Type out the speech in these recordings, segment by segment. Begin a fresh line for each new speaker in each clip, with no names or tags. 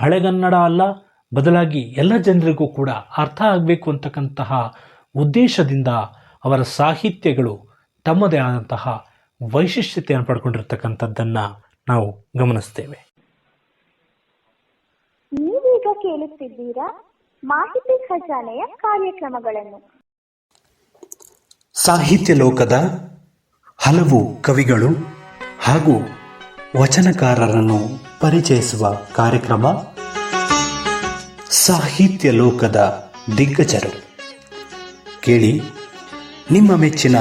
ಹಳೆಗನ್ನಡ ಅಲ್ಲ, ಬದಲಾಗಿ ಎಲ್ಲ ಜನರಿಗೂ ಕೂಡ ಅರ್ಥ ಆಗಬೇಕು ಅಂತಕ್ಕಂತಹ ಉದ್ದೇಶದಿಂದ ಅವರ ಸಾಹಿತ್ಯಗಳು ತಮ್ಮದೇ ಆದಂತಹ ವೈಶಿಷ್ಟ್ಯತೆಯನ್ನು ಪಡ್ಕೊಂಡಿರ್ತಕ್ಕಂಥದ್ದನ್ನು ನಾವು ಗಮನಿಸ್ತೇವೆ.
ನೀವೀಗ ಕೇಳುತ್ತಿದ್ದೀರಾ ಮಾಹಿತಿ ಖಜಾನೆಯ ಕಾರ್ಯಕ್ರಮಗಳನ್ನು.
ಸಾಹಿತ್ಯ ಲೋಕದ ಹಲವು ಕವಿಗಳು ಹಾಗೂ ವಚನಕಾರರನ್ನು ಪರಿಚಯಿಸುವ ಕಾರ್ಯಕ್ರಮ ಸಾಹಿತ್ಯ ಲೋಕದ ದಿಗ್ಗಜರು. ಕೇಳಿ, ನಿಮ್ಮ ಮೆಚ್ಚಿನ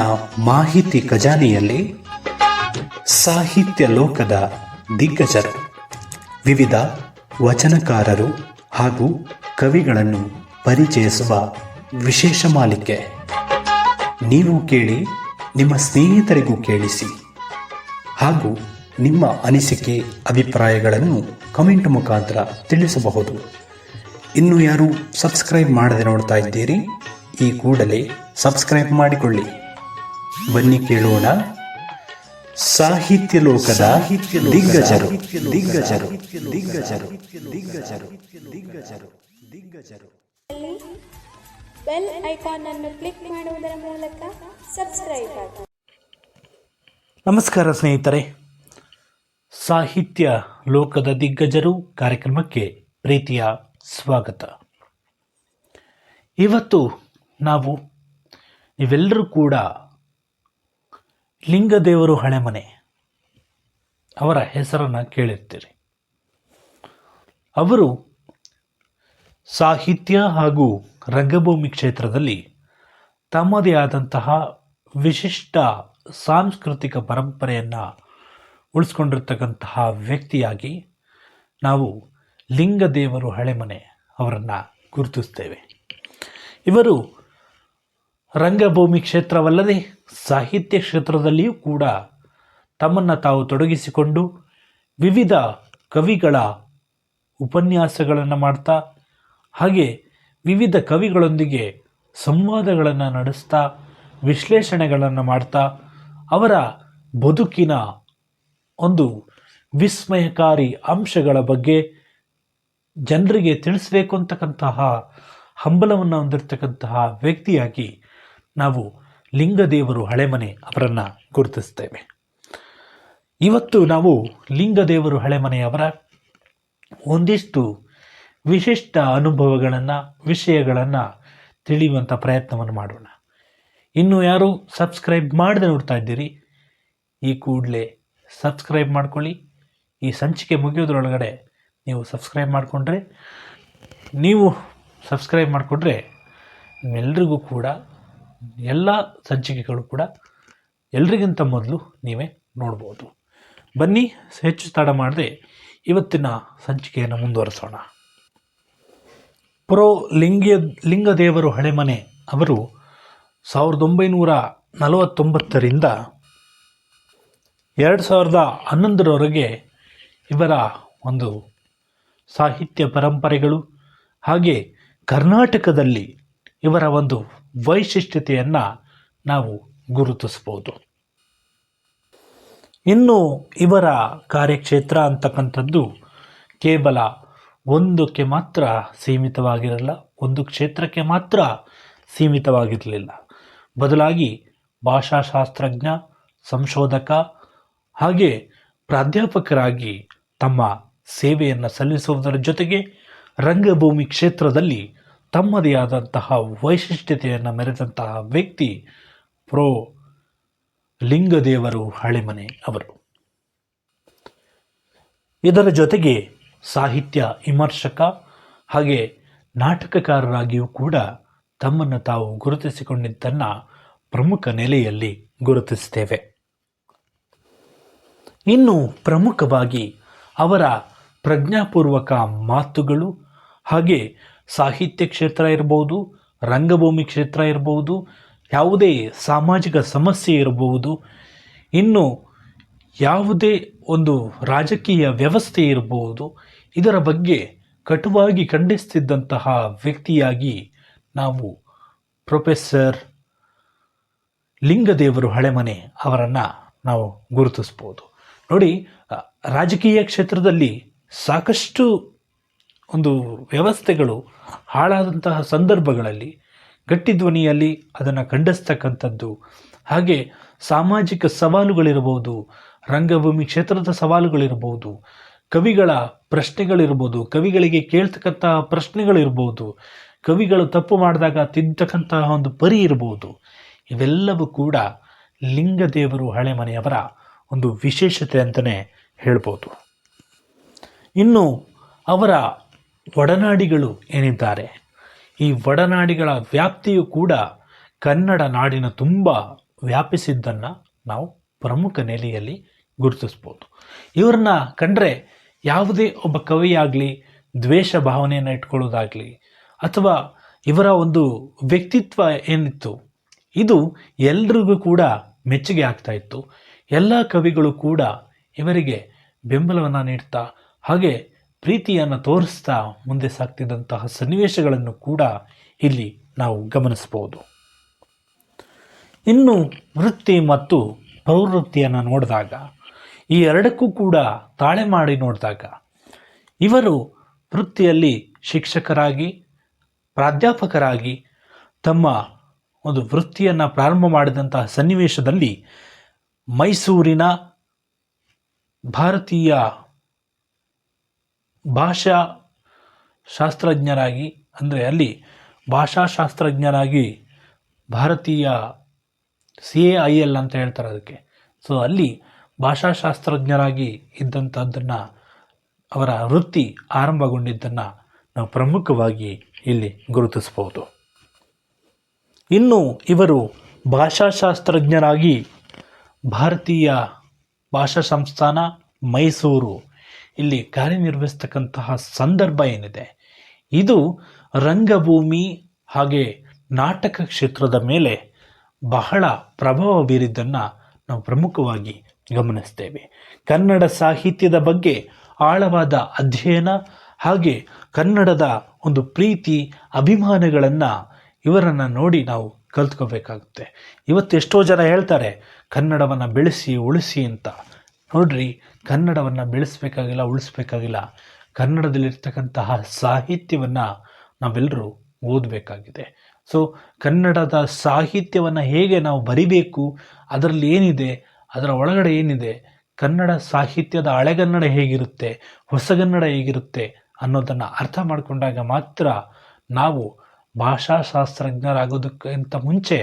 ಮಾಹಿತಿ ಖಜಾನೆಯಲ್ಲಿ ಸಾಹಿತ್ಯ ಲೋಕದ ದಿಗ್ಗಜರು, ವಿವಿಧ ವಚನಕಾರರು ಹಾಗೂ ಕವಿಗಳನ್ನು ಪರಿಚಯಿಸುವ ವಿಶೇಷ ಮಾಲಿಕೆ. ನೀವು ಕೇಳಿ, ನಿಮ್ಮ ಸ್ನೇಹಿತರಿಗೂ ಕೇಳಿಸಿ ಹಾಗೂ ನಿಮ್ಮ ಅನಿಸಿಕೆ ಅಭಿಪ್ರಾಯಗಳನ್ನು ಕಮೆಂಟ್ ಮುಖಾಂತರ ತಿಳಿಸಬಹುದು. ಇನ್ನು ಯಾರು ಸಬ್ಸ್ಕ್ರೈಬ್ ಮಾಡದೆ ನೋಡ್ತಾ ಇದ್ದೀರಿ, ಈ ಕೂಡಲೇ ಸಬ್ಸ್ಕ್ರೈಬ್ ಮಾಡಿಕೊಳ್ಳಿ. ಬನ್ನಿ ಕೇಳೋಣ ಸಾಹಿತ್ಯ ಲೋಕದ ದಿಗ್ಗಜರು ದಿಗ್ಗಜರು ದಿಗ್ಗಜರು ದಿಗ್ಗಜರು ದಿಗ್ಗಜರು ದಿಗ್ಗಜರು.
ಬೆಲ್ ಐಕಾನ್ ಅನ್ನು ಕ್ಲಿಕ್ ಮಾಡುವುದರ ಮೂಲಕ ಸಬ್ಸ್ಕ್ರೈಬ್ ಆಗಿ.
ನಮಸ್ಕಾರ ಸ್ನೇಹಿತರೆ, ಸಾಹಿತ್ಯ ಲೋಕದ ದಿಗ್ಗಜರು ಕಾರ್ಯಕ್ರಮಕ್ಕೆ ಪ್ರೀತಿಯ ಸ್ವಾಗತ. ಇವತ್ತು ನೀವೆಲ್ಲರೂ ಕೂಡ ಲಿಂಗದೇವರು ಹಳೆಮನೆ ಅವರ ಹೆಸರನ್ನು ಕೇಳಿರ್ತೀರಿ. ಅವರು ಸಾಹಿತ್ಯ ಹಾಗೂ ರಂಗಭೂಮಿ ಕ್ಷೇತ್ರದಲ್ಲಿ ತಮ್ಮದೇ ಆದಂತಹ ವಿಶಿಷ್ಟ ಸಾಂಸ್ಕೃತಿಕ ಪರಂಪರೆಯನ್ನು ಉಳಿಸ್ಕೊಂಡಿರ್ತಕ್ಕಂತಹ ವ್ಯಕ್ತಿಯಾಗಿ ನಾವು ಲಿಂಗದೇವರು ಹಳೆಮನೆ ಅವರನ್ನು ಗುರುತಿಸ್ತೇವೆ. ಇವರು ರಂಗಭೂಮಿ ಕ್ಷೇತ್ರವಲ್ಲದೆ ಸಾಹಿತ್ಯ ಕ್ಷೇತ್ರದಲ್ಲಿಯೂ ಕೂಡ ತಮ್ಮನ್ನು ತಾವು ತೊಡಗಿಸಿಕೊಂಡು ವಿವಿಧ ಕವಿಗಳ ಉಪನ್ಯಾಸಗಳನ್ನು ಮಾಡ್ತಾ, ಹಾಗೆ ವಿವಿಧ ಕವಿಗಳೊಂದಿಗೆ ಸಂವಾದಗಳನ್ನು ನಡೆಸ್ತಾ, ವಿಶ್ಲೇಷಣೆಗಳನ್ನು ಮಾಡ್ತಾ, ಅವರ ಬದುಕಿನ ಒಂದು ವಿಸ್ಮಯಕಾರಿ ಅಂಶಗಳ ಬಗ್ಗೆ ಜನರಿಗೆ ತಿಳಿಸಬೇಕು ಅಂತಕ್ಕಂತಹ ಹಂಬಲವನ್ನು ಹೊಂದಿರತಕ್ಕಂತಹ ವ್ಯಕ್ತಿಯಾಗಿ ನಾವು ಲಿಂಗದೇವರು ಹಳೆಮನೆ ಅವರನ್ನು ಗುರುತಿಸ್ತೇವೆ. ಇವತ್ತು ನಾವು ಲಿಂಗದೇವರು ಹಳೆಮನೆಯವರ ಒಂದಿಷ್ಟು ವಿಶಿಷ್ಟ ಅನುಭವಗಳನ್ನು, ವಿಷಯಗಳನ್ನು ತಿಳಿಯುವಂಥ ಪ್ರಯತ್ನವನ್ನು ಮಾಡೋಣ. ಇನ್ನು ಯಾರು ಸಬ್ಸ್ಕ್ರೈಬ್ ಮಾಡದೆ ನೋಡ್ತಾ ಇದ್ದೀರಿ, ಈ ಕೂಡಲೇ ಸಬ್ಸ್ಕ್ರೈಬ್ ಮಾಡ್ಕೊಳ್ಳಿ. ಈ ಸಂಚಿಕೆ ಮುಗಿಯೋದ್ರೊಳಗಡೆ ನೀವು ಸಬ್ಸ್ಕ್ರೈಬ್ ಮಾಡಿಕೊಂಡ್ರೆ ನಿಮ್ಮೆಲ್ಲರಿಗೂ ಕೂಡ ಎಲ್ಲ ಸಂಚಿಕೆಗಳು ಕೂಡ ಎಲ್ರಿಗಿಂತ ಮೊದಲು ನೀವೇ ನೋಡ್ಬೋದು. ಬನ್ನಿ, ಹೆಚ್ಚು ತಡ ಮಾಡದೆ ಇವತ್ತಿನ ಸಂಚಿಕೆಯನ್ನು ಮುಂದುವರಿಸೋಣ. ಲಿಂಗದೇವರು ಹಳೆಮನೆ ಅವರು 1949ರಿಂದ 2011ರವರೆಗೆ ಇವರ ಒಂದು ಸಾಹಿತ್ಯ ಪರಂಪರೆಗಳು ಹಾಗೆ ಕರ್ನಾಟಕದಲ್ಲಿ ಇವರ ಒಂದು ವೈಶಿಷ್ಟ್ಯತೆಯನ್ನು ನಾವು ಗುರುತಿಸ್ಬೋದು. ಇನ್ನು ಇವರ ಕಾರ್ಯಕ್ಷೇತ್ರ ಅಂತಕ್ಕಂಥದ್ದು ಕೇವಲ ಒಂದಕ್ಕೆ ಮಾತ್ರ ಸೀಮಿತವಾಗಿರಲ್ಲ, ಒಂದು ಕ್ಷೇತ್ರಕ್ಕೆ ಮಾತ್ರ ಸೀಮಿತವಾಗಿರಲಿಲ್ಲ. ಬದಲಾಗಿ ಭಾಷಾಶಾಸ್ತ್ರಜ್ಞ, ಸಂಶೋಧಕ ಹಾಗೆ ಪ್ರಾಧ್ಯಾಪಕರಾಗಿ ತಮ್ಮ ಸೇವೆಯನ್ನು ಸಲ್ಲಿಸುವುದರ ಜೊತೆಗೆ ರಂಗಭೂಮಿ ಕ್ಷೇತ್ರದಲ್ಲಿ ತಮ್ಮದೇ ಆದಂತಹ ವೈಶಿಷ್ಟ್ಯತೆಯನ್ನು ಮೆರೆದಂತಹ ವ್ಯಕ್ತಿ ಲಿಂಗದೇವರು ಹಳೆಮನೆ ಅವರು. ಇದರ ಜೊತೆಗೆ ಸಾಹಿತ್ಯ ವಿಮರ್ಶಕ ಹಾಗೆ ನಾಟಕಕಾರರಾಗಿಯೂ ಕೂಡ ತಮ್ಮನ್ನು ತಾವು ಗುರುತಿಸಿಕೊಂಡಿದ್ದನ್ನು ಪ್ರಮುಖ ನೆಲೆಯಲ್ಲಿ ಗುರುತಿಸುತ್ತೇವೆ. ಇನ್ನು ಪ್ರಮುಖವಾಗಿ ಅವರ ಪ್ರಜ್ಞಾಪೂರ್ವಕ ಮಾತುಗಳು ಹಾಗೆ ಸಾಹಿತ್ಯ ಕ್ಷೇತ್ರ ಇರಬಹುದು, ರಂಗಭೂಮಿ ಕ್ಷೇತ್ರ ಇರಬಹುದು, ಯಾವುದೇ ಸಾಮಾಜಿಕ ಸಮಸ್ಯೆ ಇರಬಹುದು, ಇನ್ನು ಯಾವುದೇ ಒಂದು ರಾಜಕೀಯ ವ್ಯವಸ್ಥೆ ಇರಬಹುದು, ಇದರ ಬಗ್ಗೆ ಕಟುವಾಗಿ ಖಂಡಿಸ್ತಿದ್ದಂತಹ ವ್ಯಕ್ತಿಯಾಗಿ ನಾವು ಪ್ರೊಫೆಸರ್ ಲಿಂಗದೇವರು ಹಳೆಮನೆ ಅವರನ್ನು ನಾವು ಗುರುತಿಸ್ಬೋದು. ನೋಡಿ, ರಾಜಕೀಯ ಕ್ಷೇತ್ರದಲ್ಲಿ ಸಾಕಷ್ಟು ಒಂದು ವ್ಯವಸ್ಥೆಗಳು ಹಾಳಾದಂತಹ ಸಂದರ್ಭಗಳಲ್ಲಿ ಗಟ್ಟಿ ಧ್ವನಿಯಲ್ಲಿ ಅದನ್ನು ಖಂಡಿಸ್ತಕ್ಕಂಥದ್ದು, ಹಾಗೆ ಸಾಮಾಜಿಕ ಸವಾಲುಗಳಿರ್ಬೋದು, ರಂಗಭೂಮಿ ಕ್ಷೇತ್ರದ ಸವಾಲುಗಳಿರ್ಬೋದು, ಕವಿಗಳ ಪ್ರಶ್ನೆಗಳಿರ್ಬೋದು, ಕವಿಗಳಿಗೆ ಕೇಳ್ತಕ್ಕಂತಹ ಪ್ರಶ್ನೆಗಳಿರ್ಬೋದು, ಕವಿಗಳು ತಪ್ಪು ಮಾಡಿದಾಗ ತಿದ್ದತಕ್ಕಂತಹ ಒಂದು ಪರಿ ಇರ್ಬೋದು, ಇವೆಲ್ಲವೂ ಕೂಡ ಲಿಂಗದೇವರು ಹಳೆಮನೆಯವರ ಒಂದು ವಿಶೇಷತೆ ಅಂತಲೇ ಹೇಳ್ಬೋದು. ಇನ್ನು ಅವರ ಒಡನಾಡಿಗಳು ಏನಿದ್ದಾರೆ, ಈ ಒಡನಾಡಿಗಳ ವ್ಯಾಪ್ತಿಯು ಕೂಡ ಕನ್ನಡ ನಾಡಿನ ತುಂಬ ವ್ಯಾಪಿಸಿದ್ದನ್ನು ನಾವು ಪ್ರಮುಖ ನೆಲೆಯಲ್ಲಿ ಗುರುತಿಸ್ಬೋದು. ಇವರನ್ನ ಕಂಡ್ರೆ ಯಾವುದೇ ಒಬ್ಬ ಕವಿಯಾಗಲಿ ದ್ವೇಷ ಭಾವನೆಯನ್ನು ಇಟ್ಕೊಳ್ಳೋದಾಗಲಿ ಅಥವಾ ಇವರ ಒಂದು ವ್ಯಕ್ತಿತ್ವ ಏನಿತ್ತು ಇದು ಎಲ್ರಿಗೂ ಕೂಡ ಮೆಚ್ಚುಗೆ ಆಗ್ತಾ ಇತ್ತು. ಎಲ್ಲ ಕವಿಗಳು ಕೂಡ ಇವರಿಗೆ ಬೆಂಬಲವನ್ನು ನೀಡ್ತಾ ಹಾಗೆ ಪ್ರೀತಿಯನ್ನು ತೋರಿಸ್ತಾ ಮುಂದೆ ಸಾಗ್ತಿದ್ದಂತಹ ಸನ್ನಿವೇಶಗಳನ್ನು ಕೂಡ ಇಲ್ಲಿ ನಾವು ಗಮನಿಸ್ಬೋದು. ಇನ್ನು ವೃತ್ತಿ ಮತ್ತು ಪ್ರವೃತ್ತಿಯನ್ನು ನೋಡಿದಾಗ, ಈ ಎರಡಕ್ಕೂ ಕೂಡ ತಾಳೆ ಮಾಡಿ ನೋಡಿದಾಗ, ಇವರು ವೃತ್ತಿಯಲ್ಲಿ ಶಿಕ್ಷಕರಾಗಿ ಪ್ರಾಧ್ಯಾಪಕರಾಗಿ ತಮ್ಮ ಒಂದು ವೃತ್ತಿಯನ್ನು ಪ್ರಾರಂಭ ಮಾಡಿದಂತಹ ಸನ್ನಿವೇಶದಲ್ಲಿ ಮೈಸೂರಿನ ಭಾರತೀಯ ಭಾಷಾ ಶಾಸ್ತ್ರಜ್ಞರಾಗಿ, ಅಂದರೆ ಅಲ್ಲಿ ಭಾಷಾಶಾಸ್ತ್ರಜ್ಞರಾಗಿ ಭಾರತೀಯ CAIL ಅಂತ ಹೇಳ್ತಾರೆ ಅದಕ್ಕೆ. ಸೊ ಅಲ್ಲಿ ಭಾಷಾಶಾಸ್ತ್ರಜ್ಞರಾಗಿ ಇದ್ದಂಥದ್ದನ್ನು, ಅವರ ವೃತ್ತಿ ಆರಂಭಗೊಂಡಿದ್ದನ್ನು ನಾವು ಪ್ರಮುಖವಾಗಿ ಇಲ್ಲಿ ಗುರುತಿಸ್ಬೋದು. ಇನ್ನು ಇವರು ಭಾಷಾಶಾಸ್ತ್ರಜ್ಞರಾಗಿ ಭಾರತೀಯ ಭಾಷಾ ಸಂಸ್ಥಾನ ಮೈಸೂರು ಇಲ್ಲಿ ಕಾರ್ಯನಿರ್ವಹಿಸ್ತಕ್ಕಂತಹ ಸಂದರ್ಭ ಏನಿದೆ, ಇದು ರಂಗಭೂಮಿ ಹಾಗೆ ನಾಟಕ ಕ್ಷೇತ್ರದ ಮೇಲೆ ಬಹಳ ಪ್ರಭಾವ ಬೀರಿದ್ದನ್ನು ನಾವು ಪ್ರಮುಖವಾಗಿ ಗಮನಿಸ್ತೇವೆ. ಕನ್ನಡ ಸಾಹಿತ್ಯದ ಬಗ್ಗೆ ಆಳವಾದ ಅಧ್ಯಯನ ಹಾಗೆ ಕನ್ನಡದ ಒಂದು ಪ್ರೀತಿ ಅಭಿಮಾನಗಳನ್ನು ಇವರನ್ನು ನೋಡಿ ನಾವು ಕಲ್ತ್ಕೋಬೇಕಾಗುತ್ತೆ. ಇವತ್ತೆಷ್ಟೋ ಜನ ಹೇಳ್ತಾರೆ ಕನ್ನಡವನ್ನು ಬೆಳೆಸಿ ಉಳಿಸಿ ಅಂತ. ನೋಡ್ರಿ, ಕನ್ನಡವನ್ನು ಬೆಳೆಸಬೇಕಾಗಿಲ್ಲ, ಉಳಿಸ್ಬೇಕಾಗಿಲ್ಲ. ಕನ್ನಡದಲ್ಲಿರ್ತಕ್ಕಂತಹ ಸಾಹಿತ್ಯವನ್ನು ನಾವೆಲ್ಲರೂ ಓದಬೇಕಾಗಿದೆ. ಸೊ ಕನ್ನಡದ ಸಾಹಿತ್ಯವನ್ನು ಹೇಗೆ ನಾವು ಬರಿಬೇಕು, ಅದರಲ್ಲಿ ಏನಿದೆ, ಅದರ ಒಳಗಡೆ ಏನಿದೆ, ಕನ್ನಡ ಸಾಹಿತ್ಯದ ಹಳೆಗನ್ನಡ ಹೇಗಿರುತ್ತೆ, ಹೊಸಗನ್ನಡ ಹೇಗಿರುತ್ತೆ ಅನ್ನೋದನ್ನು ಅರ್ಥ ಮಾಡಿಕೊಂಡಾಗ ಮಾತ್ರ ನಾವು ಭಾಷಾಶಾಸ್ತ್ರಜ್ಞರಾಗೋದಕ್ಕಿಂತ ಮುಂಚೆ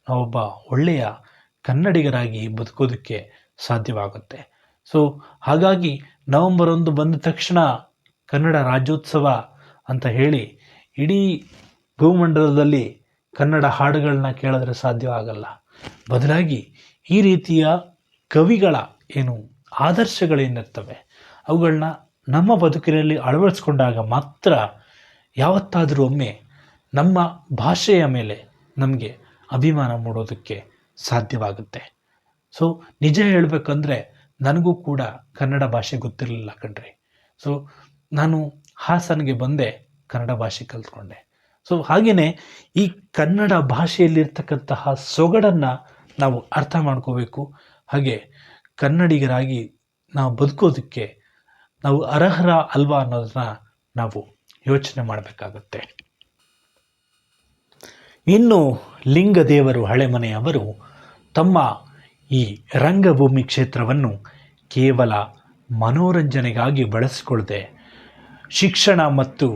ನಾವೊಬ್ಬ ಒಳ್ಳೆಯ ಕನ್ನಡಿಗರಾಗಿ ಬದುಕೋದಕ್ಕೆ ಸಾಧ್ಯವಾಗುತ್ತೆ. ಸೊ ಹಾಗಾಗಿ ನವೆಂಬರ್ 1 ಬಂದ ತಕ್ಷಣ ಕನ್ನಡ ರಾಜ್ಯೋತ್ಸವ ಅಂತ ಹೇಳಿ ಇಡೀ ಭೂಮಂಡಲದಲ್ಲಿ ಕನ್ನಡ ಹಾಡುಗಳನ್ನ ಕೇಳಿದ್ರೆ ಸಾಧ್ಯವಾಗಲ್ಲ. ಬದಲಾಗಿ ಈ ರೀತಿಯ ಕವಿಗಳ ಏನು ಆದರ್ಶಗಳೇನಿರ್ತವೆ ಅವುಗಳನ್ನ ನಮ್ಮ ಬದುಕಿನಲ್ಲಿ ಅಳವಡಿಸ್ಕೊಂಡಾಗ ಮಾತ್ರ ಯಾವತ್ತಾದರೂ ಒಮ್ಮೆ ನಮ್ಮ ಭಾಷೆಯ ಮೇಲೆ ನಮಗೆ ಅಭಿಮಾನ ಮೂಡೋದಕ್ಕೆ ಸಾಧ್ಯವಾಗುತ್ತೆ. ಸೊ ನಿಜ ಹೇಳಬೇಕಂದ್ರೆ ನನಗೂ ಕೂಡ ಕನ್ನಡ ಭಾಷೆ ಗೊತ್ತಿರಲಿಲ್ಲ ಕಣ್ರಿ. ಸೊ ನಾನು ಹಾಸನಿಗೆ ಬಂದೆ, ಕನ್ನಡ ಭಾಷೆ ಕಲ್ತ್ಕೊಂಡೆ. ಸೊ ಹಾಗೆಯೇ ಈ ಕನ್ನಡ ಭಾಷೆಯಲ್ಲಿರ್ತಕ್ಕಂತಹ ಸೊಗಡನ್ನು ನಾವು ಅರ್ಥ ಮಾಡ್ಕೋಬೇಕು. ಹಾಗೆ ಕನ್ನಡಿಗರಾಗಿ ನಾವು ಬದುಕೋದಕ್ಕೆ ನಾವು ಅರ್ಹರ ಅಲ್ವಾ ಅನ್ನೋದನ್ನ ನಾವು ಯೋಚನೆ ಮಾಡಬೇಕಾಗುತ್ತೆ. ಇನ್ನು ಲಿಂಗದೇವರು ಹಳೆಮನೆಯವರು ತಮ್ಮ ಈ ರಂಗಭೂಮಿ ಕ್ಷೇತ್ರವನ್ನು ಕೇವಲ ಮನೋರಂಜನೆಗಾಗಿ ಬಳಸಿಕೊಳ್ಳದೆ ಶಿಕ್ಷಣ ಮತ್ತು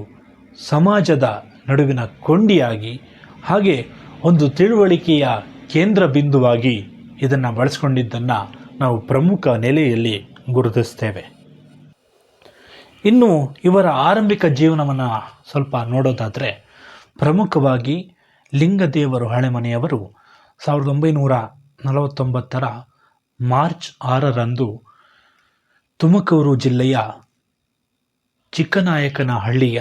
ಸಮಾಜದ ನಡುವಿನ ಕೊಂಡಿಯಾಗಿ ಹಾಗೆ ಒಂದು ತಿಳುವಳಿಕೆಯ ಕೇಂದ್ರ ಬಿಂದುವಾಗಿ ಇದನ್ನು ಬಳಸ್ಕೊಂಡಿದ್ದನ್ನು ನಾವು ಪ್ರಮುಖ ನೆಲೆಯಲ್ಲಿ ಗುರುತಿಸ್ತೇವೆ. ಇನ್ನು ಇವರ ಆರಂಭಿಕ ಜೀವನವನ್ನು ಸ್ವಲ್ಪ ನೋಡೋದಾದರೆ, ಪ್ರಮುಖವಾಗಿ ಲಿಂಗದೇವರು ಹಳೆಮನೆಯವರು 1949 ಮಾರ್ಚ್ 6 ತುಮಕೂರು ಜಿಲ್ಲೆಯ ಚಿಕ್ಕನಾಯಕನಹಳ್ಳಿಯ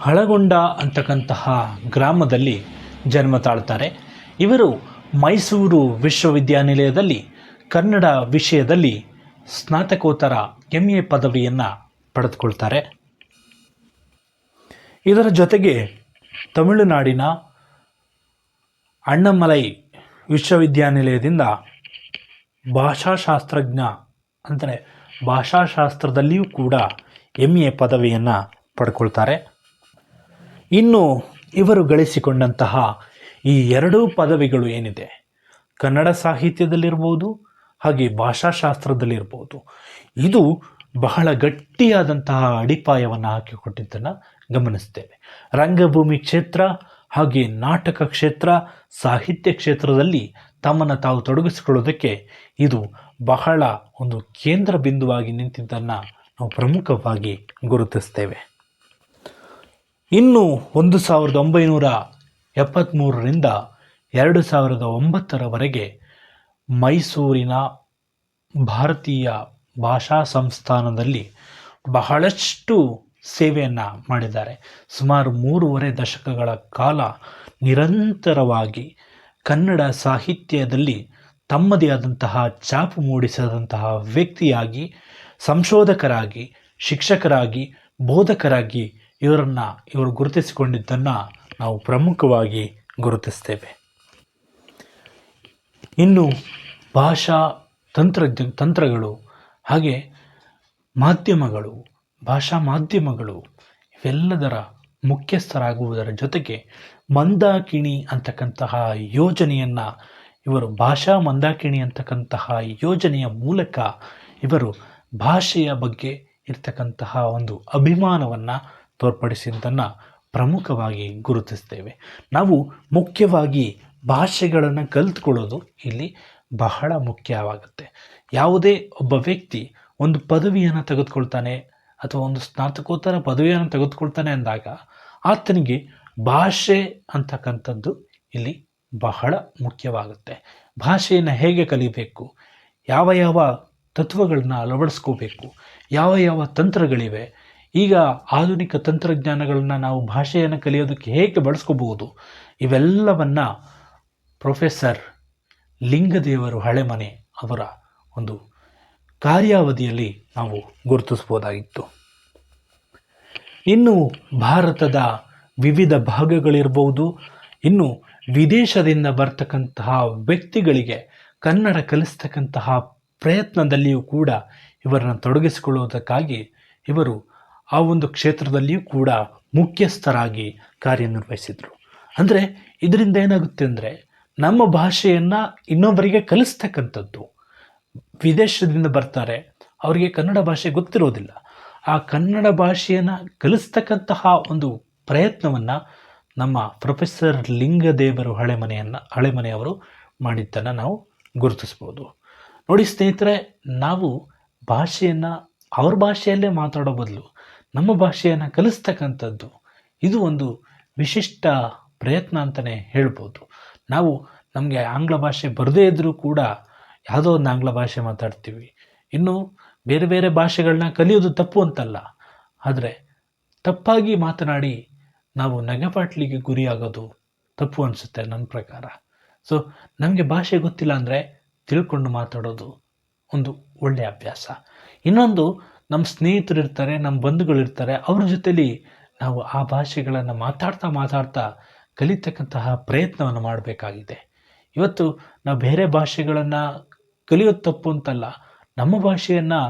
ಹಳಗೊಂಡ ಅಂತಕ್ಕಂತಹ ಗ್ರಾಮದಲ್ಲಿ ಜನ್ಮ ತಾಳ್ತಾರೆ. ಇವರು ಮೈಸೂರು ವಿಶ್ವವಿದ್ಯಾನಿಲಯದಲ್ಲಿ ಕನ್ನಡ ವಿಷಯದಲ್ಲಿ ಸ್ನಾತಕೋತ್ತರ MA ಪದವಿಯನ್ನು ಪಡೆದುಕೊಳ್ತಾರೆ. ಇದರ ಜೊತೆಗೆ ತಮಿಳುನಾಡಿನ ಅಣ್ಣಾಮಲೈ ವಿಶ್ವವಿದ್ಯಾನಿಲಯದಿಂದ ಭಾಷಾಶಾಸ್ತ್ರಜ್ಞ ಅಂದರೆ ಭಾಷಾಶಾಸ್ತ್ರದಲ್ಲಿಯೂ ಕೂಡ MA ಪದವಿಯನ್ನು ಪಡ್ಕೊಳ್ತಾರೆ. ಇನ್ನು ಇವರು ಗಳಿಸಿಕೊಂಡಂತಹ ಈ ಎರಡೂ ಪದವಿಗಳು ಏನಿದೆ, ಕನ್ನಡ ಸಾಹಿತ್ಯದಲ್ಲಿರ್ಬೋದು ಹಾಗೆ ಭಾಷಾಶಾಸ್ತ್ರದಲ್ಲಿರ್ಬೋದು, ಇದು ಬಹಳ ಗಟ್ಟಿಯಾದಂತಹ ಅಡಿಪಾಯವನ್ನು ಹಾಕಿಕೊಟ್ಟಿದ್ದನ್ನು ಗಮನಿಸ್ತೇವೆ. ರಂಗಭೂಮಿ ಕ್ಷೇತ್ರ ಹಾಗೆ ನಾಟಕ ಕ್ಷೇತ್ರ, ಸಾಹಿತ್ಯ ಕ್ಷೇತ್ರದಲ್ಲಿ ತಮ್ಮನ್ನು ತಾವು ತೊಡಗಿಸಿಕೊಳ್ಳೋದಕ್ಕೆ ಇದು ಬಹಳ ಒಂದು ಕೇಂದ್ರ ಬಿಂದುವಾಗಿ ನಿಂತಿದ್ದನ್ನು ನಾವು ಪ್ರಮುಖವಾಗಿ ಗುರುತಿಸ್ತೇವೆ. ಇನ್ನು 1973ರಿಂದ 2009ರವರೆಗೆ ಮೈಸೂರಿನ ಭಾರತೀಯ ಭಾಷಾ ಸಂಸ್ಥಾನದಲ್ಲಿ ಬಹಳಷ್ಟು ಸೇವೆಯನ್ನು ಮಾಡಿದ್ದಾರೆ. ಸುಮಾರು 3.5 ದಶಕಗಳ ಕಾಲ ನಿರಂತರವಾಗಿ ಕನ್ನಡ ಸಾಹಿತ್ಯದಲ್ಲಿ ತಮ್ಮದೇ ಆದಂತಹ ಛಾಪು ಮೂಡಿಸಿದಂತಹ ವ್ಯಕ್ತಿಯಾಗಿ, ಸಂಶೋಧಕರಾಗಿ, ಶಿಕ್ಷಕರಾಗಿ, ಬೋಧಕರಾಗಿ ಇವರು ಗುರುತಿಸಿಕೊಂಡಿದ್ದನ್ನು ನಾವು ಪ್ರಮುಖವಾಗಿ ಗುರುತಿಸ್ತೇವೆ. ಇನ್ನು ಭಾಷಾ ತಂತ್ರಗಳು ಹಾಗೆ ಮಾಧ್ಯಮಗಳು, ಭಾಷಾ ಮಾಧ್ಯಮಗಳು ಇವೆಲ್ಲದರ ಮುಖ್ಯಸ್ಥರಾಗುವುದರ ಜೊತೆಗೆ ಮಂದಾಕಿಣಿ ಅಂತಕ್ಕಂತಹ ಯೋಜನೆಯನ್ನು ಇವರು ಭಾಷಾ ಮಂದಾಕಿಣಿ ಅಂತಕ್ಕಂತಹ ಯೋಜನೆಯ ಮೂಲಕ ಇವರು ಭಾಷೆಯ ಬಗ್ಗೆ ಇರ್ತಕ್ಕಂತಹ ಒಂದು ಅಭಿಮಾನವನ್ನು ತೋರ್ಪಡಿಸಿದ್ದನ್ನು ಪ್ರಮುಖವಾಗಿ ಗುರುತಿಸ್ತೇವೆ. ನಾವು ಮುಖ್ಯವಾಗಿ ಭಾಷೆಗಳನ್ನು ಕಲಿತ್ಕೊಳ್ಳೋದು ಇಲ್ಲಿ ಬಹಳ ಮುಖ್ಯವಾಗುತ್ತೆ. ಯಾವುದೇ ಒಬ್ಬ ವ್ಯಕ್ತಿ ಒಂದು ಪದವಿಯನ್ನು ತೆಗೆದುಕೊಳ್ತಾನೆ ಅಥವಾ ಒಂದು ಸ್ನಾತಕೋತ್ತರ ಪದವಿಯನ್ನು ತೆಗೆದುಕೊಳ್ತಾನೆ ಅಂದಾಗ ಆತನಿಗೆ ಭಾಷೆ ಅಂತಕ್ಕಂಥದ್ದು ಇಲ್ಲಿ ಬಹಳ ಮುಖ್ಯವಾಗುತ್ತೆ. ಭಾಷೆಯನ್ನು ಹೇಗೆ ಕಲಿಬೇಕು, ಯಾವ ಯಾವ ತತ್ವಗಳನ್ನ ಅಳವಡಿಸ್ಕೋಬೇಕು, ಯಾವ ಯಾವ ತಂತ್ರಗಳಿವೆ, ಈಗ ಆಧುನಿಕ ತಂತ್ರಜ್ಞಾನಗಳನ್ನು ನಾವು ಭಾಷೆಯನ್ನು ಕಲಿಯೋದಕ್ಕೆ ಹೇಗೆ ಬಳಸ್ಕೋಬಹುದು, ಇವೆಲ್ಲವನ್ನು ಪ್ರೊಫೆಸರ್ ಲಿಂಗದೇವರು ಹಳೆಮನೆ ಅವರ ಒಂದು ಕಾರ್ಯಾವಧಿಯಲ್ಲಿ ನಾವು ಗುರುತಿಸ್ಬೋದಾಗಿತ್ತು. ಇನ್ನು ಭಾರತದ ವಿವಿಧ ಭಾಗಗಳಿರ್ಬೋದು, ಇನ್ನು ವಿದೇಶದಿಂದ ಬರ್ತಕ್ಕಂತಹ ವ್ಯಕ್ತಿಗಳಿಗೆ ಕನ್ನಡ ಕಲಿಸ್ತಕ್ಕಂತಹ ಪ್ರಯತ್ನದಲ್ಲಿಯೂ ಕೂಡ ಇವರನ್ನು ತೊಡಗಿಸಿಕೊಳ್ಳುವುದಕ್ಕಾಗಿ ಇವರು ಆ ಒಂದು ಕ್ಷೇತ್ರದಲ್ಲಿಯೂ ಕೂಡ ಮುಖ್ಯಸ್ಥರಾಗಿ ಕಾರ್ಯನಿರ್ವಹಿಸಿದರು. ಅಂದರೆ ಇದರಿಂದ ಏನಾಗುತ್ತೆ ಅಂದರೆ ನಮ್ಮ ಭಾಷೆಯನ್ನು ಇನ್ನೊಬ್ಬರಿಗೆ ಕಲಿಸ್ತಕ್ಕಂಥದ್ದು. ವಿದೇಶದಿಂದ ಬರ್ತಾರೆ, ಅವರಿಗೆ ಕನ್ನಡ ಭಾಷೆ ಗೊತ್ತಿರೋದಿಲ್ಲ. ಆ ಕನ್ನಡ ಭಾಷೆಯನ್ನು ಕಲಿಸ್ತಕ್ಕಂತಹ ಒಂದು ಪ್ರಯತ್ನವನ್ನು ನಮ್ಮ ಪ್ರೊಫೆಸರ್ ಲಿಂಗದೇವರು ಹಳೆಮನೆಯವರು ಮಾಡಿದ್ದನ್ನು ನಾವು ಗುರುತಿಸ್ಬೋದು. ನೋಡಿ ಸ್ನೇಹಿತರೆ, ನಾವು ಭಾಷೆಯನ್ನು ಅವ್ರ ಭಾಷೆಯಲ್ಲೇ ಮಾತಾಡೋ ಬದಲು ನಮ್ಮ ಭಾಷೆಯನ್ನು ಕಲಿಸ್ತಕ್ಕಂಥದ್ದು ಇದು ಒಂದು ವಿಶಿಷ್ಟ ಪ್ರಯತ್ನ ಅಂತಲೇ ಹೇಳ್ಬೋದು. ನಾವು ನಮಗೆ ಆಂಗ್ಲ ಭಾಷೆ ಬರದೇ ಇದ್ದರೂ ಕೂಡ ಯಾವುದೋ ಒಂದು ಆಂಗ್ಲ ಭಾಷೆ ಮಾತಾಡ್ತೀವಿ. ಇನ್ನು ಬೇರೆ ಬೇರೆ ಭಾಷೆಗಳನ್ನ ಕಲಿಯೋದು ತಪ್ಪು ಅಂತಲ್ಲ, ಆದರೆ ತಪ್ಪಾಗಿ ಮಾತನಾಡಿ ನಾವು ನಗೆಪಾಟ್ಲಿಗೆ ಗುರಿಯಾಗೋದು ತಪ್ಪು ಅನಿಸುತ್ತೆ ನನ್ನ ಪ್ರಕಾರ. ಸೊ ನಮಗೆ ಭಾಷೆ ಗೊತ್ತಿಲ್ಲ ಅಂದರೆ ತಿಳ್ಕೊಂಡು ಮಾತಾಡೋದು ಒಂದು ಒಳ್ಳೆಯ ಅಭ್ಯಾಸ. ಇನ್ನೊಂದು, ನಮ್ಮ ಸ್ನೇಹಿತರಿರ್ತಾರೆ, ನಮ್ಮ ಬಂಧುಗಳಿರ್ತಾರೆ, ಅವ್ರ ಜೊತೆಲಿ ನಾವು ಆ ಭಾಷೆಗಳನ್ನು ಮಾತಾಡ್ತಾ ಕಲಿತಕ್ಕಂತಹ ಪ್ರಯತ್ನವನ್ನು ಮಾಡಬೇಕಾಗಿದೆ. ಇವತ್ತು ನಾವು ಬೇರೆ ಭಾಷೆಗಳನ್ನು ಕಲಿಯೋದು ತಪ್ಪು ಅಂತಲ್ಲ, ನಮ್ಮ ಭಾಷೆಯನ್ನು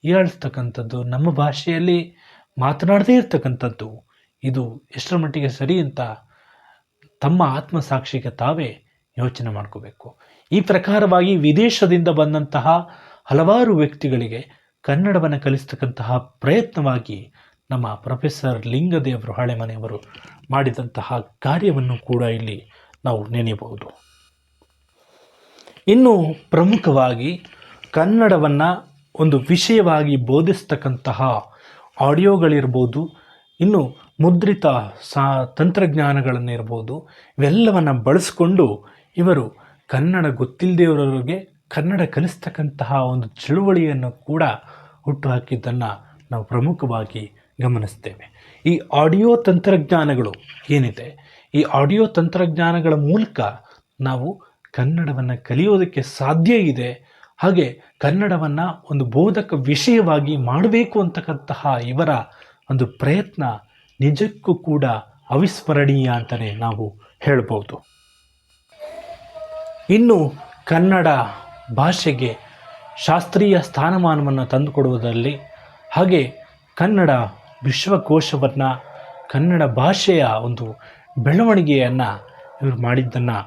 ಹೀಯಾಳಿಸ್ತಕ್ಕಂಥದ್ದು, ನಮ್ಮ ಭಾಷೆಯಲ್ಲಿ ಮಾತನಾಡದೇ ಇರ್ತಕ್ಕಂಥದ್ದು ಇದು ಎಷ್ಟರ ಮಟ್ಟಿಗೆ ಸರಿ ಅಂತ ತಮ್ಮ ಆತ್ಮಸಾಕ್ಷಿಗೆ ತಾವೇ ಯೋಚನೆ ಮಾಡ್ಕೋಬೇಕು. ಈ ಪ್ರಕಾರವಾಗಿ ವಿದೇಶದಿಂದ ಬಂದಂತಹ ಹಲವಾರು ವ್ಯಕ್ತಿಗಳಿಗೆ ಕನ್ನಡವನ್ನು ಕಲಿಸ್ತಕ್ಕಂತಹ ಪ್ರಯತ್ನವಾಗಿ ನಮ್ಮ ಪ್ರೊಫೆಸರ್ ಲಿಂಗದೇವರು ಹಳೆಮನೆಯವರು ಮಾಡಿದಂತಹ ಕಾರ್ಯವನ್ನು ಕೂಡ ಇಲ್ಲಿ ನಾವು ನೆನೆಯಬಹುದು. ಇನ್ನು ಪ್ರಮುಖವಾಗಿ ಕನ್ನಡವನ್ನು ಒಂದು ವಿಷಯವಾಗಿ ಬೋಧಿಸ್ತಕ್ಕಂತಹ ಆಡಿಯೋಗಳಿರ್ಬೋದು, ಇನ್ನು ಮುದ್ರಿತ ತಂತ್ರಜ್ಞಾನಗಳನ್ನಿರ್ಬೋದು, ಇವೆಲ್ಲವನ್ನು ಬಳಸಿಕೊಂಡು ಇವರು ಕನ್ನಡ ಗೊತ್ತಿಲ್ಲದೆಯವರಿಗೆ ಕನ್ನಡ ಕಲಿಸ್ತಕ್ಕಂತಹ ಒಂದು ಚಳುವಳಿಯನ್ನು ಕೂಡ ಹುಟ್ಟುಹಾಕಿದ್ದನ್ನು ನಾವು ಪ್ರಮುಖವಾಗಿ ಗಮನಿಸ್ತೇವೆ. ಈ ಆಡಿಯೋ ತಂತ್ರಜ್ಞಾನಗಳು ಏನಿದೆ, ಈ ಆಡಿಯೋ ತಂತ್ರಜ್ಞಾನಗಳ ಮೂಲಕ ನಾವು ಕನ್ನಡವನ್ನು ಕಲಿಯೋದಕ್ಕೆ ಸಾಧ್ಯ ಇದೆ. ಹಾಗೆ ಕನ್ನಡವನ್ನು ಒಂದು ಬೋಧಕ ವಿಷಯವಾಗಿ ಮಾಡಬೇಕು ಅಂತಕ್ಕಂತಹ ಇವರ ಒಂದು ಪ್ರಯತ್ನ ನಿಜಕ್ಕೂ ಕೂಡ ಅವಿಸ್ಮರಣೀಯ ಅಂತಲೇ ನಾವು ಹೇಳ್ಬೋದು. ಇನ್ನು ಕನ್ನಡ ಭಾಷೆಗೆ ಶಾಸ್ತ್ರೀಯ ಸ್ಥಾನಮಾನವನ್ನು ತಂದುಕೊಡುವುದರಲ್ಲಿ, ಹಾಗೆ ಕನ್ನಡ ವಿಶ್ವಕೋಶವನ್ನು, ಕನ್ನಡ ಭಾಷೆಯ ಒಂದು ಬೆಳವಣಿಗೆಯನ್ನು ಇವರು ಮಾಡಿದ್ದನ್ನು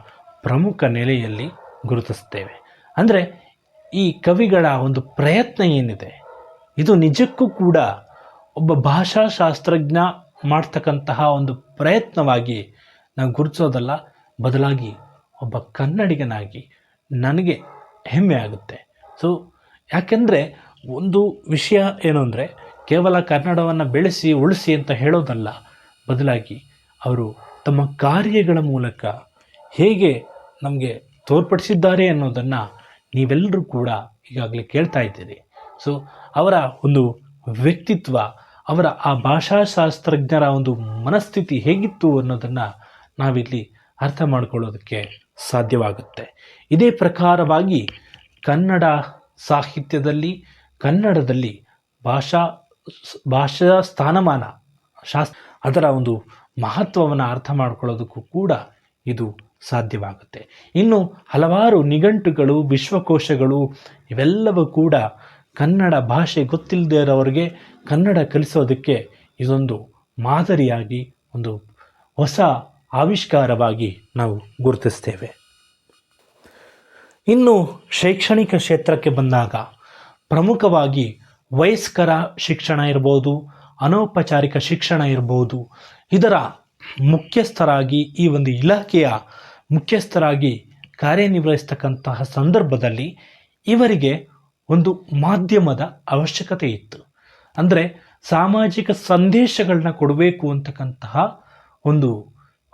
ಪ್ರಮುಖ ನೆಲೆಯಲ್ಲಿ ಗುರುತಿಸ್ತೇವೆ. ಅಂದರೆ ಈ ಕವಿಗಳ ಒಂದು ಪ್ರಯತ್ನ ಏನಿದೆ, ಇದು ನಿಜಕ್ಕೂ ಕೂಡ ಒಬ್ಬ ಭಾಷಾಶಾಸ್ತ್ರಜ್ಞ ಮಾಡ್ತಕ್ಕಂತಹ ಒಂದು ಪ್ರಯತ್ನವಾಗಿ ನಾವು ಗುರುತಿಸೋದಲ್ಲ, ಬದಲಾಗಿ ಒಬ್ಬ ಕನ್ನಡಿಗನಾಗಿ ನನಗೆ ಹೆಮ್ಮೆ ಆಗುತ್ತೆ. ಸೊ ಯಾಕೆಂದರೆ ಒಂದು ವಿಷಯ ಏನು ಅಂದರೆ, ಕೇವಲ ಕನ್ನಡವನ್ನು ಬೆಳೆಸಿ ಉಳಿಸಿ ಅಂತ ಹೇಳೋದಲ್ಲ, ಬದಲಾಗಿ ಅವರು ತಮ್ಮ ಕಾರ್ಯಗಳ ಮೂಲಕ ಹೇಗೆ ನಮಗೆ ತೋರ್ಪಡಿಸಿದ್ದಾರೆ ಅನ್ನೋದನ್ನು ನೀವೆಲ್ಲರೂ ಕೂಡ ಈಗಾಗಲೇ ಕೇಳ್ತಾ ಇದ್ದೀರಿ. ಸೊ ಅವರ ಒಂದು ವ್ಯಕ್ತಿತ್ವ, ಅವರ ಆ ಭಾಷಾಶಾಸ್ತ್ರಜ್ಞರ ಒಂದು ಮನಸ್ಥಿತಿ ಹೇಗಿತ್ತು ಅನ್ನೋದನ್ನು ನಾವಿಲ್ಲಿ ಅರ್ಥ ಮಾಡ್ಕೊಳ್ಳೋದಕ್ಕೆ ಸಾಧ್ಯವಾಗುತ್ತೆ. ಇದೇ ಪ್ರಕಾರವಾಗಿ ಕನ್ನಡ ಸಾಹಿತ್ಯದಲ್ಲಿ, ಕನ್ನಡದಲ್ಲಿ ಭಾಷಾ ಸ್ಥಾನಮಾನ ಅದರ ಒಂದು ಮಹತ್ವವನ್ನು ಅರ್ಥ ಮಾಡ್ಕೊಳ್ಳೋದಕ್ಕೂ ಕೂಡ ಇದು ಸಾಧ್ಯವಾಗುತ್ತೆ. ಇನ್ನು ಹಲವಾರು ನಿಘಂಟುಗಳು, ವಿಶ್ವಕೋಶಗಳು ಇವೆಲ್ಲವೂ ಕೂಡ ಕನ್ನಡ ಭಾಷೆ ಗೊತ್ತಿಲ್ಲದೆ ಇರೋರಿಗೆ ಕನ್ನಡ ಕಲಿಸೋದಕ್ಕೆ ಇದೊಂದು ಮಾದರಿಯಾಗಿ, ಒಂದು ಹೊಸ ಆವಿಷ್ಕಾರವಾಗಿ ನಾವು ಗುರುತಿಸ್ತೇವೆ. ಇನ್ನು ಶೈಕ್ಷಣಿಕ ಕ್ಷೇತ್ರಕ್ಕೆ ಬಂದಾಗ ಪ್ರಮುಖವಾಗಿ ವಯಸ್ಕರ ಶಿಕ್ಷಣ ಇರ್ಬೋದು, ಅನೌಪಚಾರಿಕ ಶಿಕ್ಷಣ ಇರ್ಬೋದು, ಇದರ ಮುಖ್ಯಸ್ಥರಾಗಿ, ಈ ಒಂದು ಇಲಾಖೆಯ ಮುಖ್ಯಸ್ಥರಾಗಿ ಕಾರ್ಯನಿರ್ವಹಿಸ್ತಕ್ಕಂತಹ ಸಂದರ್ಭದಲ್ಲಿ ಇವರಿಗೆ ಒಂದು ಮಾಧ್ಯಮದ ಅವಶ್ಯಕತೆ ಇತ್ತು. ಅಂದರೆ ಸಾಮಾಜಿಕ ಸಂದೇಶಗಳನ್ನ ಕೊಡಬೇಕು ಅಂತಕ್ಕಂತಹ ಒಂದು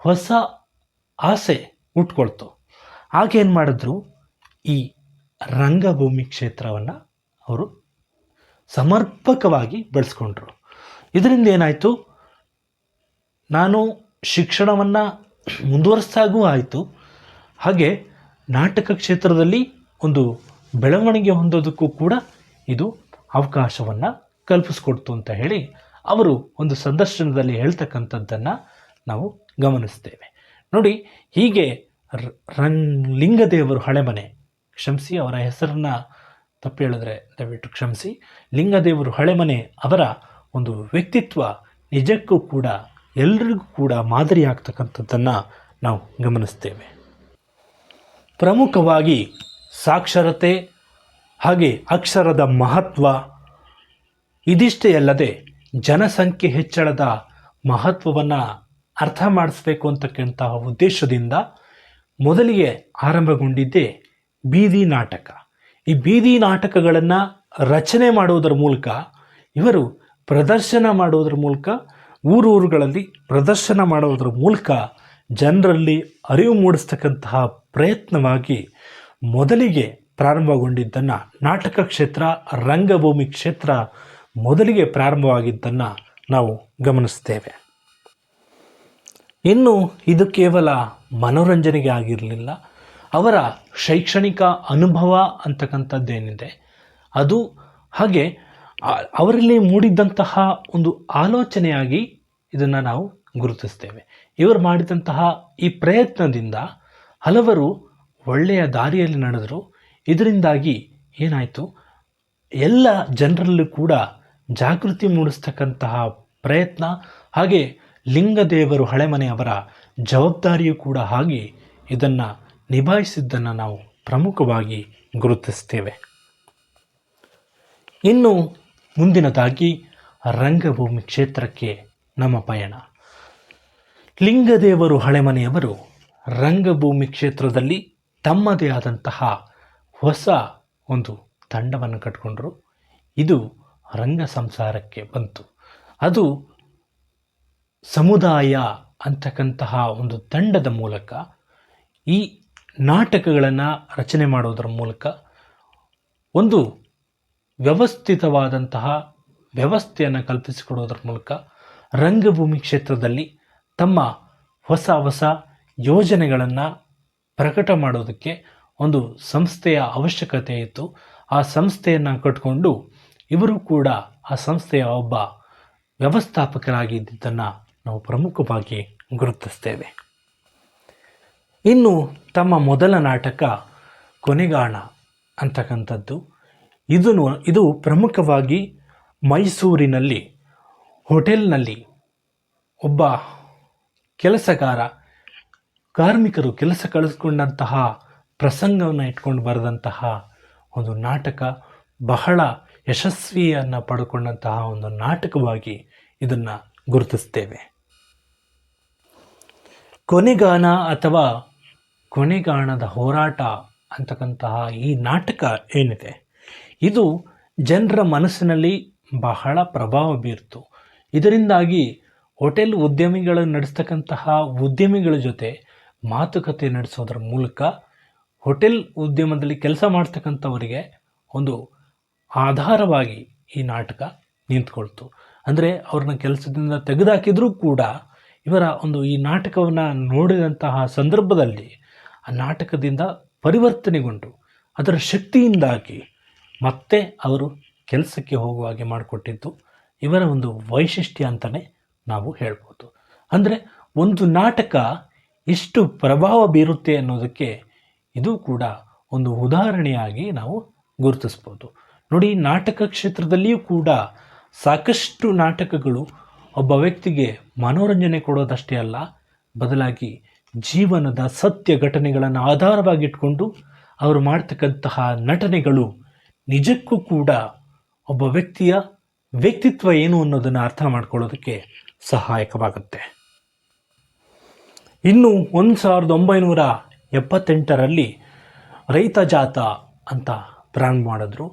ಹೊಸ ಆಸೆ ಹುಟ್ಕೊಳ್ತು. ಆಗೇನು ಮಾಡಿದ್ರು, ಈ ರಂಗಭೂಮಿ ಕ್ಷೇತ್ರವನ್ನು ಅವರು ಸಮರ್ಪಕವಾಗಿ ಬೆಳೆಸ್ಕೊಂಡ್ರು. ಇದರಿಂದ ಏನಾಯಿತು, ನಾನು ಶಿಕ್ಷಣವನ್ನು ಮುಂದುವರಿಸ್ದಾಗೂ ಆಯಿತು, ಹಾಗೆ ನಾಟಕ ಕ್ಷೇತ್ರದಲ್ಲಿ ಒಂದು ಬೆಳವಣಿಗೆ ಹೊಂದೋದಕ್ಕೂ ಕೂಡ ಇದು ಅವಕಾಶವನ್ನು ಕಲ್ಪಿಸ್ಕೊಡ್ತು ಅಂತ ಹೇಳಿ ಅವರು ಒಂದು ಸಂದರ್ಶನದಲ್ಲಿ ಹೇಳ್ತಕ್ಕಂಥದ್ದನ್ನು ನಾವು ಗಮನಿಸ್ತೇವೆ. ನೋಡಿ, ಹೀಗೆ ಲಿಂಗದೇವರು ಹಳೆಮನೆ, ಕ್ಷಮಿಸಿ ಅವರ ಹೆಸರನ್ನು ತಪ್ಪು ಹೇಳಿದ್ರೆ ದಯವಿಟ್ಟು ಕ್ಷಮಿಸಿ, ಲಿಂಗದೇವರು ಹಳೆಮನೆ ಅವರ ಒಂದು ವ್ಯಕ್ತಿತ್ವ ನಿಜಕ್ಕೂ ಕೂಡ ಎಲ್ರಿಗೂ ಕೂಡ ಮಾದರಿ ಆಗ್ತಕ್ಕಂಥದ್ದನ್ನು ನಾವು ಗಮನಿಸ್ತೇವೆ. ಪ್ರಮುಖವಾಗಿ ಸಾಕ್ಷರತೆ ಹಾಗೆ ಅಕ್ಷರದ ಮಹತ್ವ, ಇದಿಷ್ಟೇ ಅಲ್ಲದೆ ಜನಸಂಖ್ಯೆ ಹೆಚ್ಚಳದ ಮಹತ್ವವನ್ನು ಅರ್ಥ ಮಾಡಿಸ್ಬೇಕು ಅಂತಕ್ಕಂತಹ ಉದ್ದೇಶದಿಂದ ಮೊದಲಿಗೆ ಆರಂಭಗೊಂಡಿದ್ದೇ ಬೀದಿ ನಾಟಕ. ಈ ಬೀದಿ ನಾಟಕಗಳನ್ನು ರಚನೆ ಮಾಡುವುದರ ಮೂಲಕ, ಇವರು ಪ್ರದರ್ಶನ ಮಾಡುವುದರ ಮೂಲಕ, ಊರೂರುಗಳಲ್ಲಿ ಪ್ರದರ್ಶನ ಮಾಡುವುದರ ಮೂಲಕ ಜನರಲ್ಲಿ ಅರಿವು ಮೂಡಿಸ್ತಕ್ಕಂತಹ ಪ್ರಯತ್ನವಾಗಿ ಮೊದಲಿಗೆ ಪ್ರಾರಂಭಗೊಂಡಿದ್ದನ್ನು, ನಾಟಕ ಕ್ಷೇತ್ರ, ರಂಗಭೂಮಿ ಕ್ಷೇತ್ರ ಮೊದಲಿಗೆ ಪ್ರಾರಂಭವಾಗಿದ್ದನ್ನು ನಾವು ಗಮನಿಸ್ತೇವೆ. ಇನ್ನು ಇದು ಕೇವಲ ಮನೋರಂಜನೆಗೆ ಆಗಿರಲಿಲ್ಲ, ಅವರ ಶೈಕ್ಷಣಿಕ ಅನುಭವ ಅಂತಕ್ಕಂಥದ್ದೇನಿದೆ ಅದು, ಹಾಗೆ ಅವರಲ್ಲಿ ಮೂಡಿದ್ದಂತಹ ಒಂದು ಆಲೋಚನೆಯಾಗಿ ಇದನ್ನು ನಾವು ಗುರುತಿಸ್ತೇವೆ. ಇವರು ಮಾಡಿದಂತಹ ಈ ಪ್ರಯತ್ನದಿಂದ ಹಲವರು ಒಳ್ಳೆಯ ದಾರಿಯಲ್ಲಿ ನಡೆದರು. ಇದರಿಂದಾಗಿ ಏನಾಯಿತು, ಎಲ್ಲ ಜನರಲ್ಲೂ ಕೂಡ ಜಾಗೃತಿ ಮೂಡಿಸ್ತಕ್ಕಂತಹ ಪ್ರಯತ್ನ, ಹಾಗೆ ಲಿಂಗದೇವರು ಹಳೆಮನೆಯವರ ಜವಾಬ್ದಾರಿಯೂ ಕೂಡ ಹಾಗೆ ಇದನ್ನು ನಿಭಾಯಿಸಿದ್ದನ್ನು ನಾವು ಪ್ರಮುಖವಾಗಿ ಗುರುತಿಸ್ತೇವೆ. ಇನ್ನು ಮುಂದಿನದಾಗಿ ರಂಗಭೂಮಿ ಕ್ಷೇತ್ರಕ್ಕೆ ನಮ್ಮ ಪಯಣ. ಲಿಂಗದೇವರು ಹಳೆಮನೆಯವರು ರಂಗಭೂಮಿ ಕ್ಷೇತ್ರದಲ್ಲಿ ತಮ್ಮದೇ ಆದಂತಹ ಹೊಸ ಒಂದು ತಂಡವನ್ನು ಕಟ್ಕೊಂಡ್ರು. ಇದು ರಂಗ ಸಂಸಾರಕ್ಕೆ ಬಂತು. ಅದು ಸಮುದಾಯ ಅಂತಕ್ಕಂತಹ ಒಂದು ತಂಡದ ಮೂಲಕ ಈ ನಾಟಕಗಳನ್ನು ರಚನೆ ಮಾಡೋದರ ಮೂಲಕ ಒಂದು ವ್ಯವಸ್ಥಿತವಾದಂತಹ ವ್ಯವಸ್ಥೆಯನ್ನು ಕಲ್ಪಿಸಿಕೊಡೋದರ ಮೂಲಕ ರಂಗಭೂಮಿ ಕ್ಷೇತ್ರದಲ್ಲಿ ತಮ್ಮ ಹೊಸ ಹೊಸ ಯೋಜನೆಗಳನ್ನು ಪ್ರಕಟ ಮಾಡೋದಕ್ಕೆ ಒಂದು ಸಂಸ್ಥೆಯ ಅವಶ್ಯಕತೆ ಇತ್ತು. ಆ ಸಂಸ್ಥೆಯನ್ನು ಕಟ್ಟಿಕೊಂಡು ಇವರು ಕೂಡ ಆ ಸಂಸ್ಥೆಯ ಒಬ್ಬ ವ್ಯವಸ್ಥಾಪಕರಾಗಿದ್ದನ್ನು ನಾವು ಪ್ರಮುಖವಾಗಿ ಗುರುತಿಸ್ತೇವೆ. ಇನ್ನು ತಮ್ಮ ಮೊದಲ ನಾಟಕ ಕೊನೆಗಾಣ ಅಂತಕ್ಕಂಥದ್ದು, ಇದು ಪ್ರಮುಖವಾಗಿ ಮೈಸೂರಿನಲ್ಲಿ ಹೋಟೆಲ್ನಲ್ಲಿ ಒಬ್ಬ ಕೆಲಸಗಾರ ಕಾರ್ಮಿಕರು ಕೆಲಸ ಕಳಿಸ್ಕೊಂಡಂತಹ ಪ್ರಸಂಗವನ್ನು ಇಟ್ಕೊಂಡು ಬರೆದಂತಹ ಒಂದು ನಾಟಕ, ಬಹಳ ಯಶಸ್ವಿಯನ್ನು ಪಡ್ಕೊಂಡಂತಹ ಒಂದು ನಾಟಕವಾಗಿ ಇದನ್ನು ಗುರುತಿಸ್ತೇವೆ. ಕೊನೆಗಾನ ಅಥವಾ ಕೊನೆಗಾಣದ ಹೋರಾಟ ಅಂತಕ್ಕಂತಹ ಈ ನಾಟಕ ಏನಿದೆ, ಇದು ಜನರ ಮನಸ್ಸಿನಲ್ಲಿ ಬಹಳ ಪ್ರಭಾವ ಬೀರ್ತು. ಇದರಿಂದಾಗಿ ಹೋಟೆಲ್ ಉದ್ಯಮಿಗಳು ನಡೆಸ್ತಕ್ಕಂತಹ ಉದ್ಯಮಿಗಳ ಜೊತೆ ಮಾತುಕತೆ ನಡೆಸೋದ್ರ ಮೂಲಕ ಹೋಟೆಲ್ ಉದ್ಯಮದಲ್ಲಿ ಕೆಲಸ ಮಾಡ್ತಕ್ಕಂಥವರಿಗೆ ಒಂದು ಆಧಾರವಾಗಿ ಈ ನಾಟಕ ನಿಂತ್ಕೊಳ್ತು. ಅಂದರೆ ಅವ್ರನ್ನ ಕೆಲಸದಿಂದ ತೆಗೆದುಹಾಕಿದ್ರೂ ಕೂಡ ಇವರ ಒಂದು ಈ ನಾಟಕವನ್ನು ನೋಡಿದಂತಹ ಸಂದರ್ಭದಲ್ಲಿ ಆ ನಾಟಕದಿಂದ ಪರಿವರ್ತನೆಗೊಂಡು ಅದರ ಶಕ್ತಿಯಿಂದಾಗಿ ಮತ್ತೆ ಅವರು ಕೆಲಸಕ್ಕೆ ಹೋಗುವ ಹಾಗೆ ಮಾಡಿಕೊಟ್ಟಿದ್ದು ಇವರ ಒಂದು ವೈಶಿಷ್ಟ್ಯ ಅಂತಲೇ ನಾವು ಹೇಳ್ಬೋದು. ಅಂದರೆ ಒಂದು ನಾಟಕ ಎಷ್ಟು ಪ್ರಭಾವ ಬೀರುತ್ತೆ ಅನ್ನೋದಕ್ಕೆ ಇದು ಕೂಡ ಒಂದು ಉದಾಹರಣೆಯಾಗಿ ನಾವು ಗುರುತಿಸ್ಬೋದು. ನೋಡಿ, ನಾಟಕ ಕ್ಷೇತ್ರದಲ್ಲಿಯೂ ಕೂಡ ಸಾಕಷ್ಟು ನಾಟಕಗಳು ಒಬ್ಬ ವ್ಯಕ್ತಿಗೆ ಮನೋರಂಜನೆ ಕೊಡೋದಷ್ಟೇ ಅಲ್ಲ, ಬದಲಾಗಿ ಜೀವನದ ಸತ್ಯ ಘಟನೆಗಳನ್ನು ಆಧಾರವಾಗಿಟ್ಕೊಂಡು ಅವರು ಮಾಡ್ತಕ್ಕಂತಹ ನಟನೆಗಳು ನಿಜಕ್ಕೂ ಕೂಡ ಒಬ್ಬ ವ್ಯಕ್ತಿಯ ವ್ಯಕ್ತಿತ್ವ ಏನು ಅನ್ನೋದನ್ನು ಅರ್ಥ ಮಾಡ್ಕೊಳ್ಳೋದಕ್ಕೆ ಸಹಾಯಕವಾಗುತ್ತೆ. ಇನ್ನು 1978ರಲ್ಲಿ ರೈತ ಜಾಥಾ ಅಂತ ಪ್ರಾರಂಭ ಮಾಡಿದ್ರು.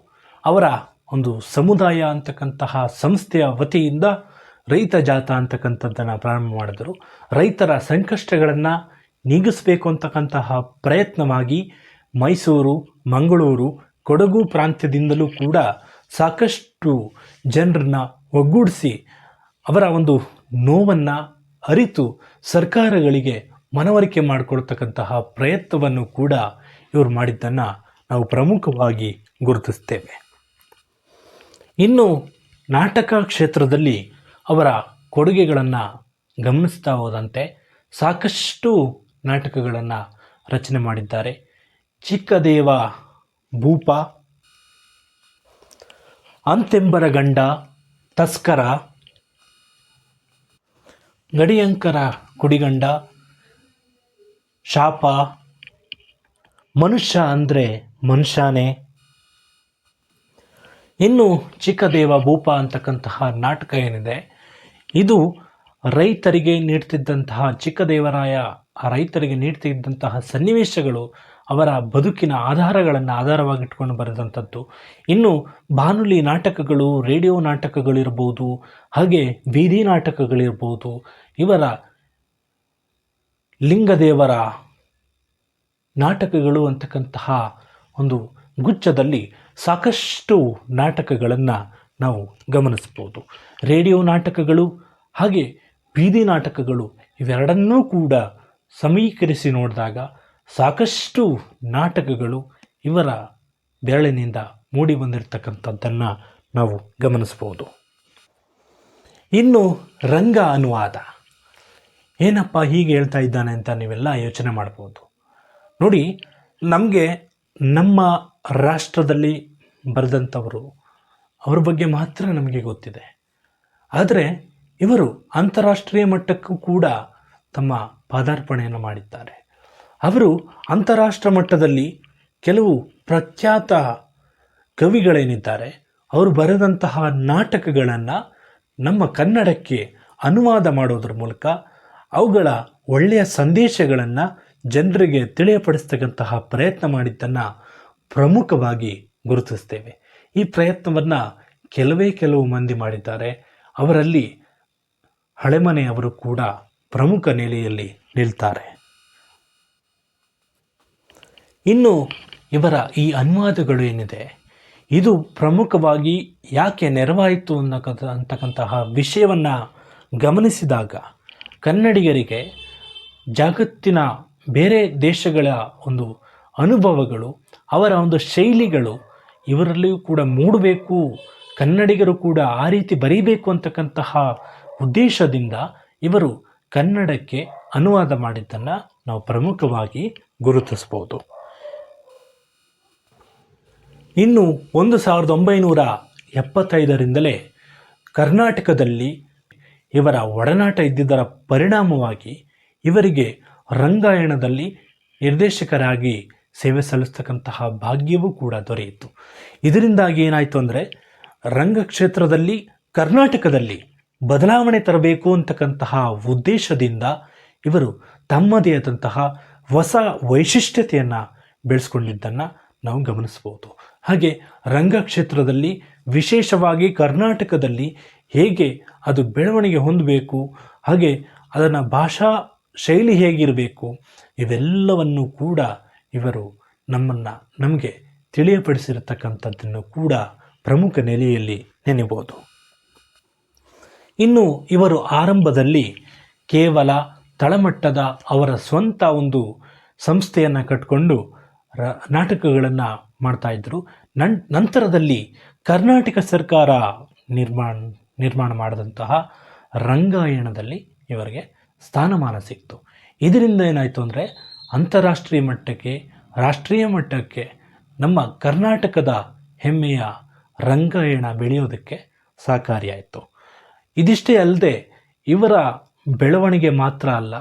ಅವರ ಒಂದು ಸಮುದಾಯ ಅಂತಕ್ಕಂತಹ ಸಂಸ್ಥೆಯ ವತಿಯಿಂದ ರೈತ ಜಾಥಾ ಅಂತಕ್ಕಂಥದ್ದನ್ನು ಪ್ರಾರಂಭ ಮಾಡಿದ್ರು. ರೈತರ ಸಂಕಷ್ಟಗಳನ್ನು ನೀಗಿಸಬೇಕು ಅಂತಕ್ಕಂತಹ ಪ್ರಯತ್ನವಾಗಿ ಮೈಸೂರು, ಮಂಗಳೂರು, ಕೊಡಗು ಪ್ರಾಂತ್ಯದಿಂದಲೂ ಕೂಡ ಸಾಕಷ್ಟು ಜನರನ್ನ ಒಗ್ಗೂಡಿಸಿ ಅವರ ಒಂದು ನೋವನ್ನು ಅರಿತು ಸರ್ಕಾರಗಳಿಗೆ ಮನವರಿಕೆ ಮಾಡಿಕೊಡ್ತಕ್ಕಂತಹ ಪ್ರಯತ್ನವನ್ನು ಕೂಡ ಇವರು ಮಾಡಿದ್ದನ್ನು ನಾವು ಪ್ರಮುಖವಾಗಿ ಗುರುತಿಸ್ತೇವೆ. ಇನ್ನು ನಾಟಕ ಕ್ಷೇತ್ರದಲ್ಲಿ ಅವರ ಕೊಡುಗೆಗಳನ್ನು ಗಮನಿಸ್ತಾ ಹೋದಂತೆ ಸಾಕಷ್ಟು ನಾಟಕಗಳನ್ನು ರಚನೆ ಮಾಡಿದ್ದಾರೆ. ಚಿಕ್ಕದೇವ ಭೂಪ, ಅಂತೆಂಬರ ಗಂಡ, ತಸ್ಕರ, ಗಡಿಯಂಕರ ಕುಡಿಗಂಡ, ಶಾಪ, ಮನುಷ್ಯ ಅಂದರೆ ಮನುಷ್ಯನೇ. ಇನ್ನು ಚಿಕ್ಕದೇವ ಭೂಪ ಅಂತಕ್ಕಂತಹ ನಾಟಕ ಏನಿದೆ, ಇದು ರೈತರಿಗೆ ನೀಡ್ತಿದ್ದಂತಹ ಚಿಕ್ಕದೇವರಾಯ ಆ ರೈತರಿಗೆ ನೀಡ್ತಿದ್ದಂತಹ ಸನ್ನಿವೇಶಗಳು ಅವರ ಬದುಕಿನ ಆಧಾರಗಳನ್ನು ಆಧಾರವಾಗಿಟ್ಕೊಂಡು ಬರೆದಂಥದ್ದು. ಇನ್ನು ಬಾನುಲಿ ನಾಟಕಗಳು, ರೇಡಿಯೋ ನಾಟಕಗಳಿರ್ಬೋದು, ಹಾಗೆ ಬೀದಿ ನಾಟಕಗಳಿರ್ಬೋದು, ಇವರ ಲಿಂಗದೇವರ ನಾಟಕಗಳು ಅಂತಕ್ಕಂತಹ ಒಂದು ಗುಚ್ಛದಲ್ಲಿ ಸಾಕಷ್ಟು ನಾಟಕಗಳನ್ನು ನಾವು ಗಮನಿಸ್ಬೋದು. ರೇಡಿಯೋ ನಾಟಕಗಳು ಹಾಗೆ ಬೀದಿ ನಾಟಕಗಳು ಇವೆರಡನ್ನೂ ಕೂಡ ಸಮೀಕರಿಸಿ ನೋಡಿದಾಗ ಸಾಕಷ್ಟು ನಾಟಕಗಳು ಇವರ ಬೆರಳಿನಿಂದ ಮೂಡಿ ಬಂದಿರತಕ್ಕಂಥದ್ದನ್ನು ನಾವು ಗಮನಿಸ್ಬೋದು. ಇನ್ನು ರಂಗ ಅನುವಾದ ಏನಪ್ಪ ಹೀಗೆ ಹೇಳ್ತಾ ಇದ್ದಾನೆ ಅಂತ ನೀವೆಲ್ಲ ಯೋಚನೆ ಮಾಡ್ಬೋದು. ನೋಡಿ, ನಮಗೆ ನಮ್ಮ ರಾಷ್ಟ್ರದಲ್ಲಿ ಬರೆದಂಥವರು ಅವ್ರ ಬಗ್ಗೆ ಮಾತ್ರ ನಮಗೆ ಗೊತ್ತಿದೆ. ಆದರೆ ಇವರು ಅಂತಾರಾಷ್ಟ್ರೀಯ ಮಟ್ಟಕ್ಕೂ ಕೂಡ ತಮ್ಮ ಪಾದಾರ್ಪಣೆಯನ್ನು ಮಾಡಿದ್ದಾರೆ. ಅವರು ಅಂತಾರಾಷ್ಟ್ರ ಮಟ್ಟದಲ್ಲಿ ಕೆಲವು ಪ್ರಖ್ಯಾತ ಕವಿಗಳೇನಿದ್ದಾರೆ ಅವರು ಬರೆದಂತಹ ನಾಟಕಗಳನ್ನು ನಮ್ಮ ಕನ್ನಡಕ್ಕೆ ಅನುವಾದ ಮಾಡೋದ್ರ ಮೂಲಕ ಅವುಗಳ ಒಳ್ಳೆಯ ಸಂದೇಶಗಳನ್ನು ಜನರಿಗೆ ತಿಳಿಯಪಡಿಸ್ತಕ್ಕಂತಹ ಪ್ರಯತ್ನ ಮಾಡಿದ್ದನ್ನು ಪ್ರಮುಖವಾಗಿ ಗುರುತಿಸ್ತೇವೆ. ಈ ಪ್ರಯತ್ನವನ್ನು ಕೆಲವು ಮಂದಿ ಮಾಡಿದ್ದಾರೆ. ಅವರಲ್ಲಿ ಹಳೆಮನೆಯವರು ಕೂಡ ಪ್ರಮುಖ ನೆಲೆಯಲ್ಲಿ ನಿಲ್ತಾರೆ. ಇನ್ನು ಇವರ ಈ ಅನುವಾದಗಳು ಏನಿದೆ, ಇದು ಪ್ರಮುಖವಾಗಿ ಯಾಕೆ ನೆರವಾಯಿತು ಅಂತಕ್ಕಂತಹ ವಿಷಯವನ್ನು ಗಮನಿಸಿದಾಗ ಕನ್ನಡಿಗರಿಗೆ ಜಗತ್ತಿನ ಬೇರೆ ದೇಶಗಳ ಒಂದು ಅನುಭವಗಳು, ಅವರ ಒಂದು ಶೈಲಿಗಳು ಇವರಲ್ಲಿಯೂ ಕೂಡ ಮೂಡಬೇಕು, ಕನ್ನಡಿಗರು ಕೂಡ ಆ ರೀತಿ ಬರೀಬೇಕು ಅಂತಕ್ಕಂತಹ ಉದ್ದೇಶದಿಂದ ಇವರು ಕನ್ನಡಕ್ಕೆ ಅನುವಾದ ಮಾಡಿದ್ದನ್ನು ನಾವು ಪ್ರಮುಖವಾಗಿ ಗುರುತಿಸ್ಬೋದು. ಇನ್ನು 1975ರಿಂದಲೇ ಕರ್ನಾಟಕದಲ್ಲಿ ಇವರ ಒಡನಾಟ ಇದ್ದಿದ್ದರ ಪರಿಣಾಮವಾಗಿ ಇವರಿಗೆ ರಂಗಾಯಣದಲ್ಲಿ ನಿರ್ದೇಶಕರಾಗಿ ಸೇವೆ ಸಲ್ಲಿಸ್ತಕ್ಕಂತಹ ಭಾಗ್ಯವೂ ಕೂಡ ದೊರೆಯಿತು. ಇದರಿಂದಾಗಿ ಏನಾಯಿತು ಅಂದರೆ ರಂಗಕ್ಷೇತ್ರದಲ್ಲಿ ಕರ್ನಾಟಕದಲ್ಲಿ ಬದಲಾವಣೆ ತರಬೇಕು ಅಂತಕ್ಕಂತಹ ಉದ್ದೇಶದಿಂದ ಇವರು ತಮ್ಮದೇ ಆದಂತಹ ಹೊಸ ವೈಶಿಷ್ಟ್ಯತೆಯನ್ನು ಬೆಳೆಸ್ಕೊಂಡಿದ್ದನ್ನು ನಾವು ಗಮನಿಸ್ಬೋದು. ಹಾಗೆ ರಂಗಕ್ಷೇತ್ರದಲ್ಲಿ ವಿಶೇಷವಾಗಿ ಕರ್ನಾಟಕದಲ್ಲಿ ಹೇಗೆ ಅದು ಬೆಳವಣಿಗೆ ಹೊಂದಬೇಕು, ಹಾಗೆ ಅದನ್ನು ಭಾಷಾ ಶೈಲಿ ಹೇಗಿರಬೇಕು, ಇವೆಲ್ಲವನ್ನು ಕೂಡ ಇವರು ನಮಗೆ ತಿಳಿಯಪಡಿಸಿರತಕ್ಕಂಥದ್ದನ್ನು ಕೂಡ ಪ್ರಮುಖ ನೆಲೆಯಲ್ಲಿ ನೆನೆಬೋದು. ಇನ್ನು ಇವರು ಆರಂಭದಲ್ಲಿ ಕೇವಲ ತಳಮಟ್ಟದ ಅವರ ಸ್ವಂತ ಒಂದು ಸಂಸ್ಥೆಯನ್ನು ಕಟ್ಟಿಕೊಂಡು ನಾಟಕಗಳನ್ನು ಮಾಡ್ತಾಯಿದ್ರು. ನಂತರದಲ್ಲಿ ಕರ್ನಾಟಕ ಸರ್ಕಾರ ನಿರ್ಮಾಣ ಮಾಡಿದಂತಹ ರಂಗಾಯಣದಲ್ಲಿ ಇವರಿಗೆ ಸ್ಥಾನಮಾನ ಸಿಕ್ತು. ಇದರಿಂದ ಏನಾಯಿತು ಅಂದರೆ ಅಂತಾರಾಷ್ಟ್ರೀಯ ಮಟ್ಟಕ್ಕೆ, ರಾಷ್ಟ್ರೀಯ ಮಟ್ಟಕ್ಕೆ ನಮ್ಮ ಕರ್ನಾಟಕದ ಹೆಮ್ಮೆಯ ರಂಗಾಯಣ ಬೆಳೆಯೋದಕ್ಕೆ ಸಹಕಾರಿಯಾಯಿತು. ಇದಿಷ್ಟೇ ಅಲ್ಲದೆ ಇವರ ಬೆಳವಣಿಗೆ ಮಾತ್ರ ಅಲ್ಲ,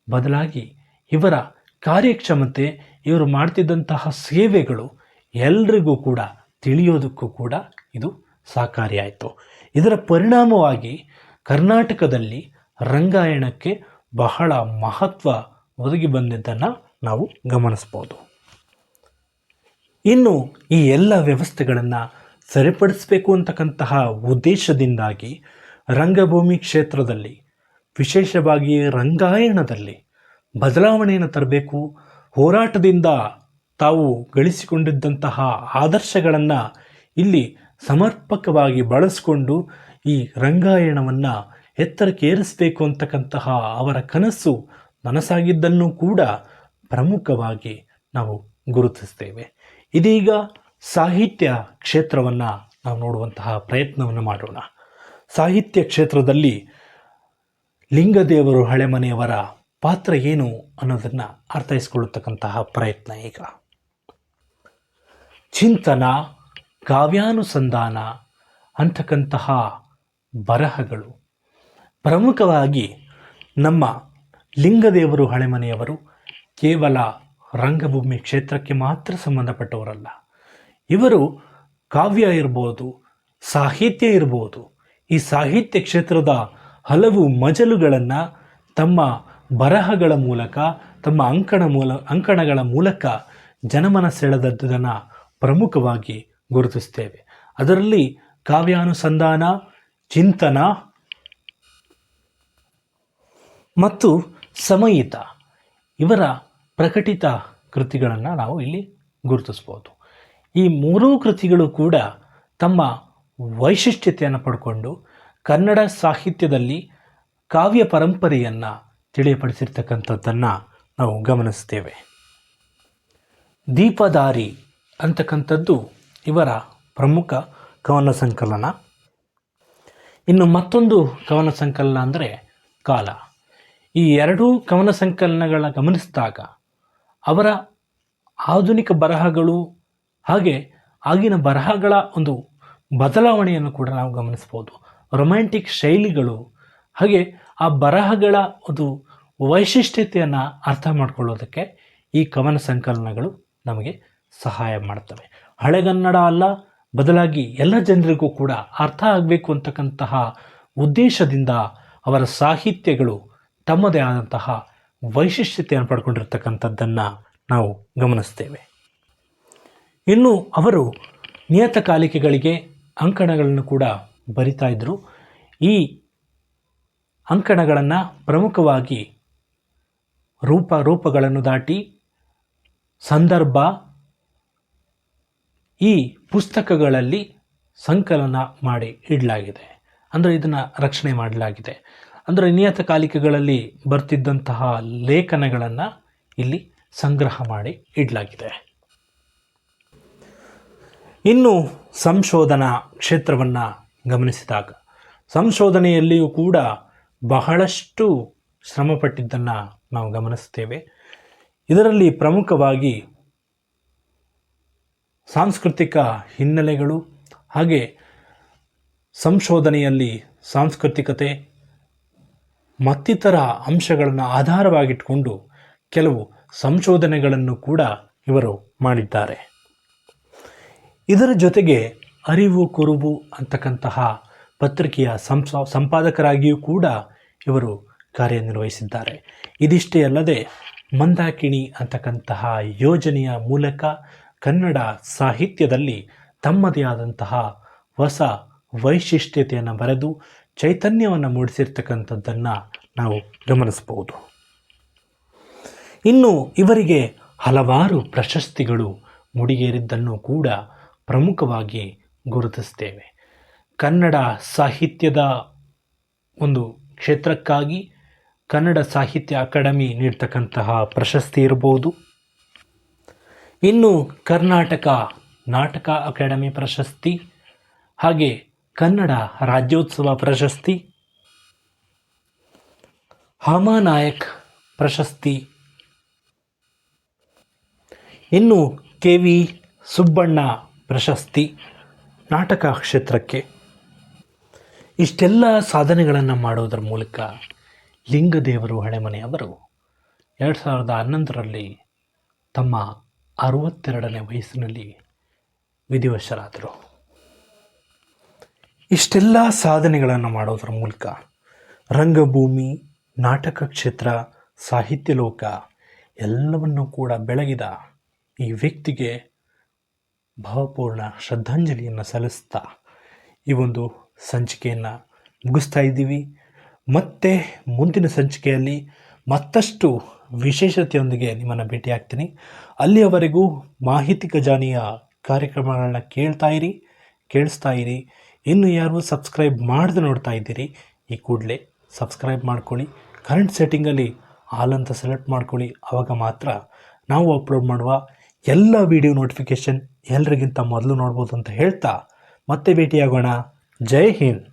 ಬದಲಾಗಿ ಇವರ ಕಾರ್ಯಕ್ಷಮತೆ, ಇವರು ಮಾಡ್ತಿದ್ದಂತಹ ಸೇವೆಗಳು ಎಲ್ರಿಗೂ ಕೂಡ ತಿಳಿಯೋದಕ್ಕೂ ಕೂಡ ಇದು ಸಹಕಾರಿಯಾಯಿತು. ಇದರ ಪರಿಣಾಮವಾಗಿ ಕರ್ನಾಟಕದಲ್ಲಿ ರಂಗಾಯಣಕ್ಕೆ ಬಹಳ ಮಹತ್ವ ಒದಗಿ ಬಂದಿದ್ದನ್ನು ನಾವು ಗಮನಿಸ್ಬೋದು. ಇನ್ನು ಈ ಎಲ್ಲ ವ್ಯವಸ್ಥೆಗಳನ್ನು ಸರಿಪಡಿಸಬೇಕು ಅಂತಕ್ಕಂತಹ ಉದ್ದೇಶದಿಂದಾಗಿ ರಂಗಭೂಮಿ ಕ್ಷೇತ್ರದಲ್ಲಿ, ವಿಶೇಷವಾಗಿ ರಂಗಾಯಣದಲ್ಲಿ ಬದಲಾವಣೆಯನ್ನು ತರಬೇಕು, ಹೋರಾಟದಿಂದ ತಾವು ಗಳಿಸಿಕೊಂಡಿದ್ದಂತಹ ಆದರ್ಶಗಳನ್ನು ಇಲ್ಲಿ ಸಮರ್ಪಕವಾಗಿ ಬಳಸಿಕೊಂಡು ಈ ರಂಗಾಯಣವನ್ನು ಎತ್ತರಕ್ಕೆ ಏರಿಸಬೇಕು ಅಂತಕ್ಕಂತಹ ಅವರ ಕನಸು ನನಸಾಗಿದ್ದನ್ನು ಕೂಡ ಪ್ರಮುಖವಾಗಿ ನಾವು ಗುರುತಿಸ್ತೇವೆ. ಇದೀಗ ಸಾಹಿತ್ಯ ಕ್ಷೇತ್ರವನ್ನು ನಾವು ನೋಡುವಂತಹ ಪ್ರಯತ್ನವನ್ನು ಮಾಡೋಣ. ಸಾಹಿತ್ಯ ಕ್ಷೇತ್ರದಲ್ಲಿ ಲಿಂಗದೇವರು ಹಳೆಮನೆಯವರ ಪಾತ್ರ ಏನು ಅನ್ನೋದನ್ನು ಅರ್ಥೈಸಿಕೊಳ್ಳತಕ್ಕಂತಹ ಪ್ರಯತ್ನ ಈಗ. ಚಿಂತನ, ಕಾವ್ಯಾನುಸಂಧಾನ ಅಂತಕ್ಕಂತಹ ಬರಹಗಳು ಪ್ರಮುಖವಾಗಿ ನಮ್ಮ ಲಿಂಗದೇವರು ಹಳೆಮನೆಯವರು ಕೇವಲ ರಂಗಭೂಮಿ ಕ್ಷೇತ್ರಕ್ಕೆ ಮಾತ್ರ ಸಂಬಂಧಪಟ್ಟವರಲ್ಲ. ಇವರು ಕಾವ್ಯ ಇರ್ಬೋದು, ಸಾಹಿತ್ಯ ಇರ್ಬೋದು, ಈ ಸಾಹಿತ್ಯ ಕ್ಷೇತ್ರದ ಹಲವು ಮಜಲುಗಳನ್ನು ತಮ್ಮ ಬರಹಗಳ ಮೂಲಕ, ತಮ್ಮ ಅಂಕಣಗಳ ಮೂಲಕ ಜನಮನ ಸೆಳೆದದ್ದನ್ನು ಪ್ರಮುಖವಾಗಿ ಗುರುತಿಸ್ತೇವೆ. ಅದರಲ್ಲಿ ಕಾವ್ಯಾನುಸಂಧಾನ, ಚಿಂತನ ಮತ್ತು ಸಮಯಿತ ಇವರ ಪ್ರಕಟಿತ ಕೃತಿಗಳನ್ನು ನಾವು ಇಲ್ಲಿ ಗುರುತಿಸ್ಬೋದು. ಈ ಮೂರೂ ಕೃತಿಗಳು ಕೂಡ ತಮ್ಮ ವೈಶಿಷ್ಟ್ಯತೆಯನ್ನು ಪಡ್ಕೊಂಡು ಕನ್ನಡ ಸಾಹಿತ್ಯದಲ್ಲಿ ಕಾವ್ಯ ಪರಂಪರೆಯನ್ನು ತಿಳಿಯಪಡಿಸಿರ್ತಕ್ಕಂಥದ್ದನ್ನು ನಾವು ಗಮನಿಸ್ತೇವೆ. ದೀಪದಾರಿ ಅಂತಕ್ಕಂಥದ್ದು ಇವರ ಪ್ರಮುಖ ಕವನ ಸಂಕಲನ. ಇನ್ನು ಮತ್ತೊಂದು ಕವನ ಸಂಕಲನ ಅಂದರೆ ಕಾಲ. ಈ ಎರಡೂ ಕವನ ಸಂಕಲನಗಳ ಗಮನಿಸಿದಾಗ ಅವರ ಆಧುನಿಕ ಬರಹಗಳು ಹಾಗೆ ಆಗಿನ ಬರಹಗಳ ಒಂದು ಬದಲಾವಣೆಯನ್ನು ಕೂಡ ನಾವು ಗಮನಿಸ್ಬೋದು. ರೊಮ್ಯಾಂಟಿಕ್ ಶೈಲಿಗಳು ಹಾಗೆ ಆ ಬರಹಗಳ ಒಂದು ವೈಶಿಷ್ಟ್ಯತೆಯನ್ನು ಅರ್ಥ ಮಾಡಿಕೊಳ್ಳೋದಕ್ಕೆ ಈ ಕವನ ಸಂಕಲನಗಳು ನಮಗೆ ಸಹಾಯ ಮಾಡ್ತವೆ. ಹಳೆಗನ್ನಡ ಅಲ್ಲ, ಬದಲಾಗಿ ಎಲ್ಲ ಜನರಿಗೂ ಕೂಡ ಅರ್ಥ ಆಗಬೇಕು ಅಂತಕ್ಕಂತಹ ಉದ್ದೇಶದಿಂದ ಅವರ ಸಾಹಿತ್ಯಗಳು ತಮ್ಮದೇ ಆದಂತಹ ವೈಶಿಷ್ಟ್ಯತೆಯನ್ನು ಪಡ್ಕೊಂಡಿರ್ತಕ್ಕಂಥದ್ದನ್ನು ನಾವು ಗಮನಿಸ್ತೇವೆ. ಇನ್ನು ಅವರು ನಿಯತಕಾಲಿಕೆಗಳಿಗೆ ಅಂಕಣಗಳನ್ನು ಕೂಡ ಬರಿತಾ ಇದ್ದರು. ಈ ಅಂಕಣಗಳನ್ನು ಪ್ರಮುಖವಾಗಿ ರೂಪಗಳನ್ನು ದಾಟಿ ಸಂದರ್ಭ ಈ ಪುಸ್ತಕಗಳಲ್ಲಿ ಸಂಕಲನ ಮಾಡಿ ಇಡಲಾಗಿದೆ. ಅಂದರೆ ಇದನ್ನು ರಕ್ಷಣೆ ಮಾಡಲಾಗಿದೆ. ಅಂದರೆ ನಿಯತಕಾಲಿಕೆಗಳಲ್ಲಿ ಬರ್ತಿದ್ದಂತಹ ಲೇಖನಗಳನ್ನು ಇಲ್ಲಿ ಸಂಗ್ರಹ ಮಾಡಿ ಇಡಲಾಗಿದೆ. ಇನ್ನು ಸಂಶೋಧನಾ ಕ್ಷೇತ್ರವನ್ನು ಗಮನಿಸಿದಾಗ ಸಂಶೋಧನೆಯಲ್ಲಿಯೂ ಕೂಡ ಬಹಳಷ್ಟು ಶ್ರಮಪಟ್ಟಿದ್ದನ್ನು ನಾವು ಗಮನಿಸ್ತೇವೆ. ಇದರಲ್ಲಿ ಪ್ರಮುಖವಾಗಿ ಸಾಂಸ್ಕೃತಿಕ ಹಿನ್ನೆಲೆಗಳು ಹಾಗೆ ಸಂಶೋಧನೆಯಲ್ಲಿ ಸಾಂಸ್ಕೃತಿಕತೆ ಮತ್ತಿತರ ಅಂಶಗಳನ್ನು ಆಧಾರವಾಗಿಟ್ಕೊಂಡು ಕೆಲವು ಸಂಶೋಧನೆಗಳನ್ನು ಕೂಡ ಇವರು ಮಾಡಿದ್ದಾರೆ. ಇದರ ಜೊತೆಗೆ ಅರಿವು ಕುರುಬು ಅಂತಕ್ಕಂತಹ ಪತ್ರಿಕೆಯ ಸಂಪಾದಕರಾಗಿಯೂ ಕೂಡ ಇವರು ಕಾರ್ಯನಿರ್ವಹಿಸಿದ್ದಾರೆ. ಇದಿಷ್ಟೇ ಅಲ್ಲದೆ ಮಂದಾಕಿಣಿ ಅಂತಕ್ಕಂತಹ ಯೋಜನೆಯ ಮೂಲಕ ಕನ್ನಡ ಸಾಹಿತ್ಯದಲ್ಲಿ ತಮ್ಮದೇ ಆದಂತಹ ಹೊಸ ವೈಶಿಷ್ಟ್ಯತೆಯನ್ನು ಬರೆದು ಚೈತನ್ಯವನ್ನು ಮೂಡಿಸಿರ್ತಕ್ಕಂಥದ್ದನ್ನು ನಾವು ಗಮನಿಸಬಹುದು. ಇನ್ನು ಇವರಿಗೆ ಹಲವಾರು ಪ್ರಶಸ್ತಿಗಳು ಮುಡಿಗೇರಿದ್ದನ್ನು ಕೂಡ ಪ್ರಮುಖವಾಗಿ ಗುರುತಿಸ್ತೇವೆ. ಕನ್ನಡ ಸಾಹಿತ್ಯದ ಒಂದು ಕ್ಷೇತ್ರಕ್ಕಾಗಿ ಕನ್ನಡ ಸಾಹಿತ್ಯ ಅಕಾಡೆಮಿ ನೀಡ್ತಕ್ಕಂತಹ ಪ್ರಶಸ್ತಿ ಇರಬಹುದು. ಇನ್ನು ಕರ್ನಾಟಕ ನಾಟಕ ಅಕಾಡೆಮಿ ಪ್ರಶಸ್ತಿ, ಹಾಗೆ ಕನ್ನಡ ರಾಜ್ಯೋತ್ಸವ ಪ್ರಶಸ್ತಿ, ಹಾಮಾನಾಯಕ್ ಪ್ರಶಸ್ತಿ, ಇನ್ನು KV ಸುಬ್ಬಣ್ಣ ಪ್ರಶಸ್ತಿ ನಾಟಕ ಕ್ಷೇತ್ರಕ್ಕೆ. ಇಷ್ಟೆಲ್ಲ ಸಾಧನೆಗಳನ್ನು ಮಾಡೋದರ ಮೂಲಕ ಲಿಂಗದೇವರು ಹಳೆಮನೆ ಅವರು 2011ರಲ್ಲಿ ತಮ್ಮ 62ನೇ ವಯಸ್ಸಿನಲ್ಲಿ ವಿಧಿವಶರಾದರು. ಇಷ್ಟೆಲ್ಲ ಸಾಧನೆಗಳನ್ನು ಮಾಡೋದರ ಮೂಲಕ ರಂಗಭೂಮಿ, ನಾಟಕ ಕ್ಷೇತ್ರ, ಸಾಹಿತ್ಯ ಲೋಕ ಎಲ್ಲವನ್ನೂ ಕೂಡ ಬೆಳಗಿದ ಈ ವ್ಯಕ್ತಿಗೆ ಭಾವಪೂರ್ಣ ಶ್ರದ್ಧಾಂಜಲಿಯನ್ನು ಸಲ್ಲಿಸ್ತಾ ಈ ಒಂದು ಸಂಚಿಕೆಯನ್ನು ಮುಗಿಸ್ತಾ ಇದ್ದೀವಿ. ಮತ್ತೆ ಮುಂದಿನ ಸಂಚಿಕೆಯಲ್ಲಿ ಮತ್ತಷ್ಟು ವಿಶೇಷತೆಯೊಂದಿಗೆ ನಿಮ್ಮನ್ನು ಭೇಟಿಯಾಗ್ತೀನಿ. ಅಲ್ಲಿಯವರೆಗೂ ಮಾಹಿತಿ ಖಜಾನೆಯ ಕಾರ್ಯಕ್ರಮಗಳನ್ನ ಕೇಳಿಸ್ತಾ ಇರಿ. ಇನ್ನು ಯಾರು ಸಬ್ಸ್ಕ್ರೈಬ್ ಮಾಡದೆ ನೋಡ್ತಾ ಇದ್ದೀರಿ, ಈ ಕೂಡಲೇ ಸಬ್ಸ್ಕ್ರೈಬ್ ಮಾಡ್ಕೊಳ್ಳಿ. ಕರೆಂಟ್ ಸೆಟ್ಟಿಂಗಲ್ಲಿ ಆಲ್ ಅಂತ ಸೆಲೆಕ್ಟ್ ಮಾಡ್ಕೊಳ್ಳಿ. ಆವಾಗ ಮಾತ್ರ ನಾವು ಅಪ್ಲೋಡ್ ಮಾಡುವ ಎಲ್ಲ ವಿಡಿಯೋ ನೋಟಿಫಿಕೇಷನ್ ಎಲ್ಲರಿಗಿಂತ ಮೊದಲು ನೋಡ್ಬೋದು ಅಂತ ಹೇಳ್ತಾ ಮತ್ತೆ ಭೇಟಿಯಾಗೋಣ. ಜೈ ಹಿಂದ್.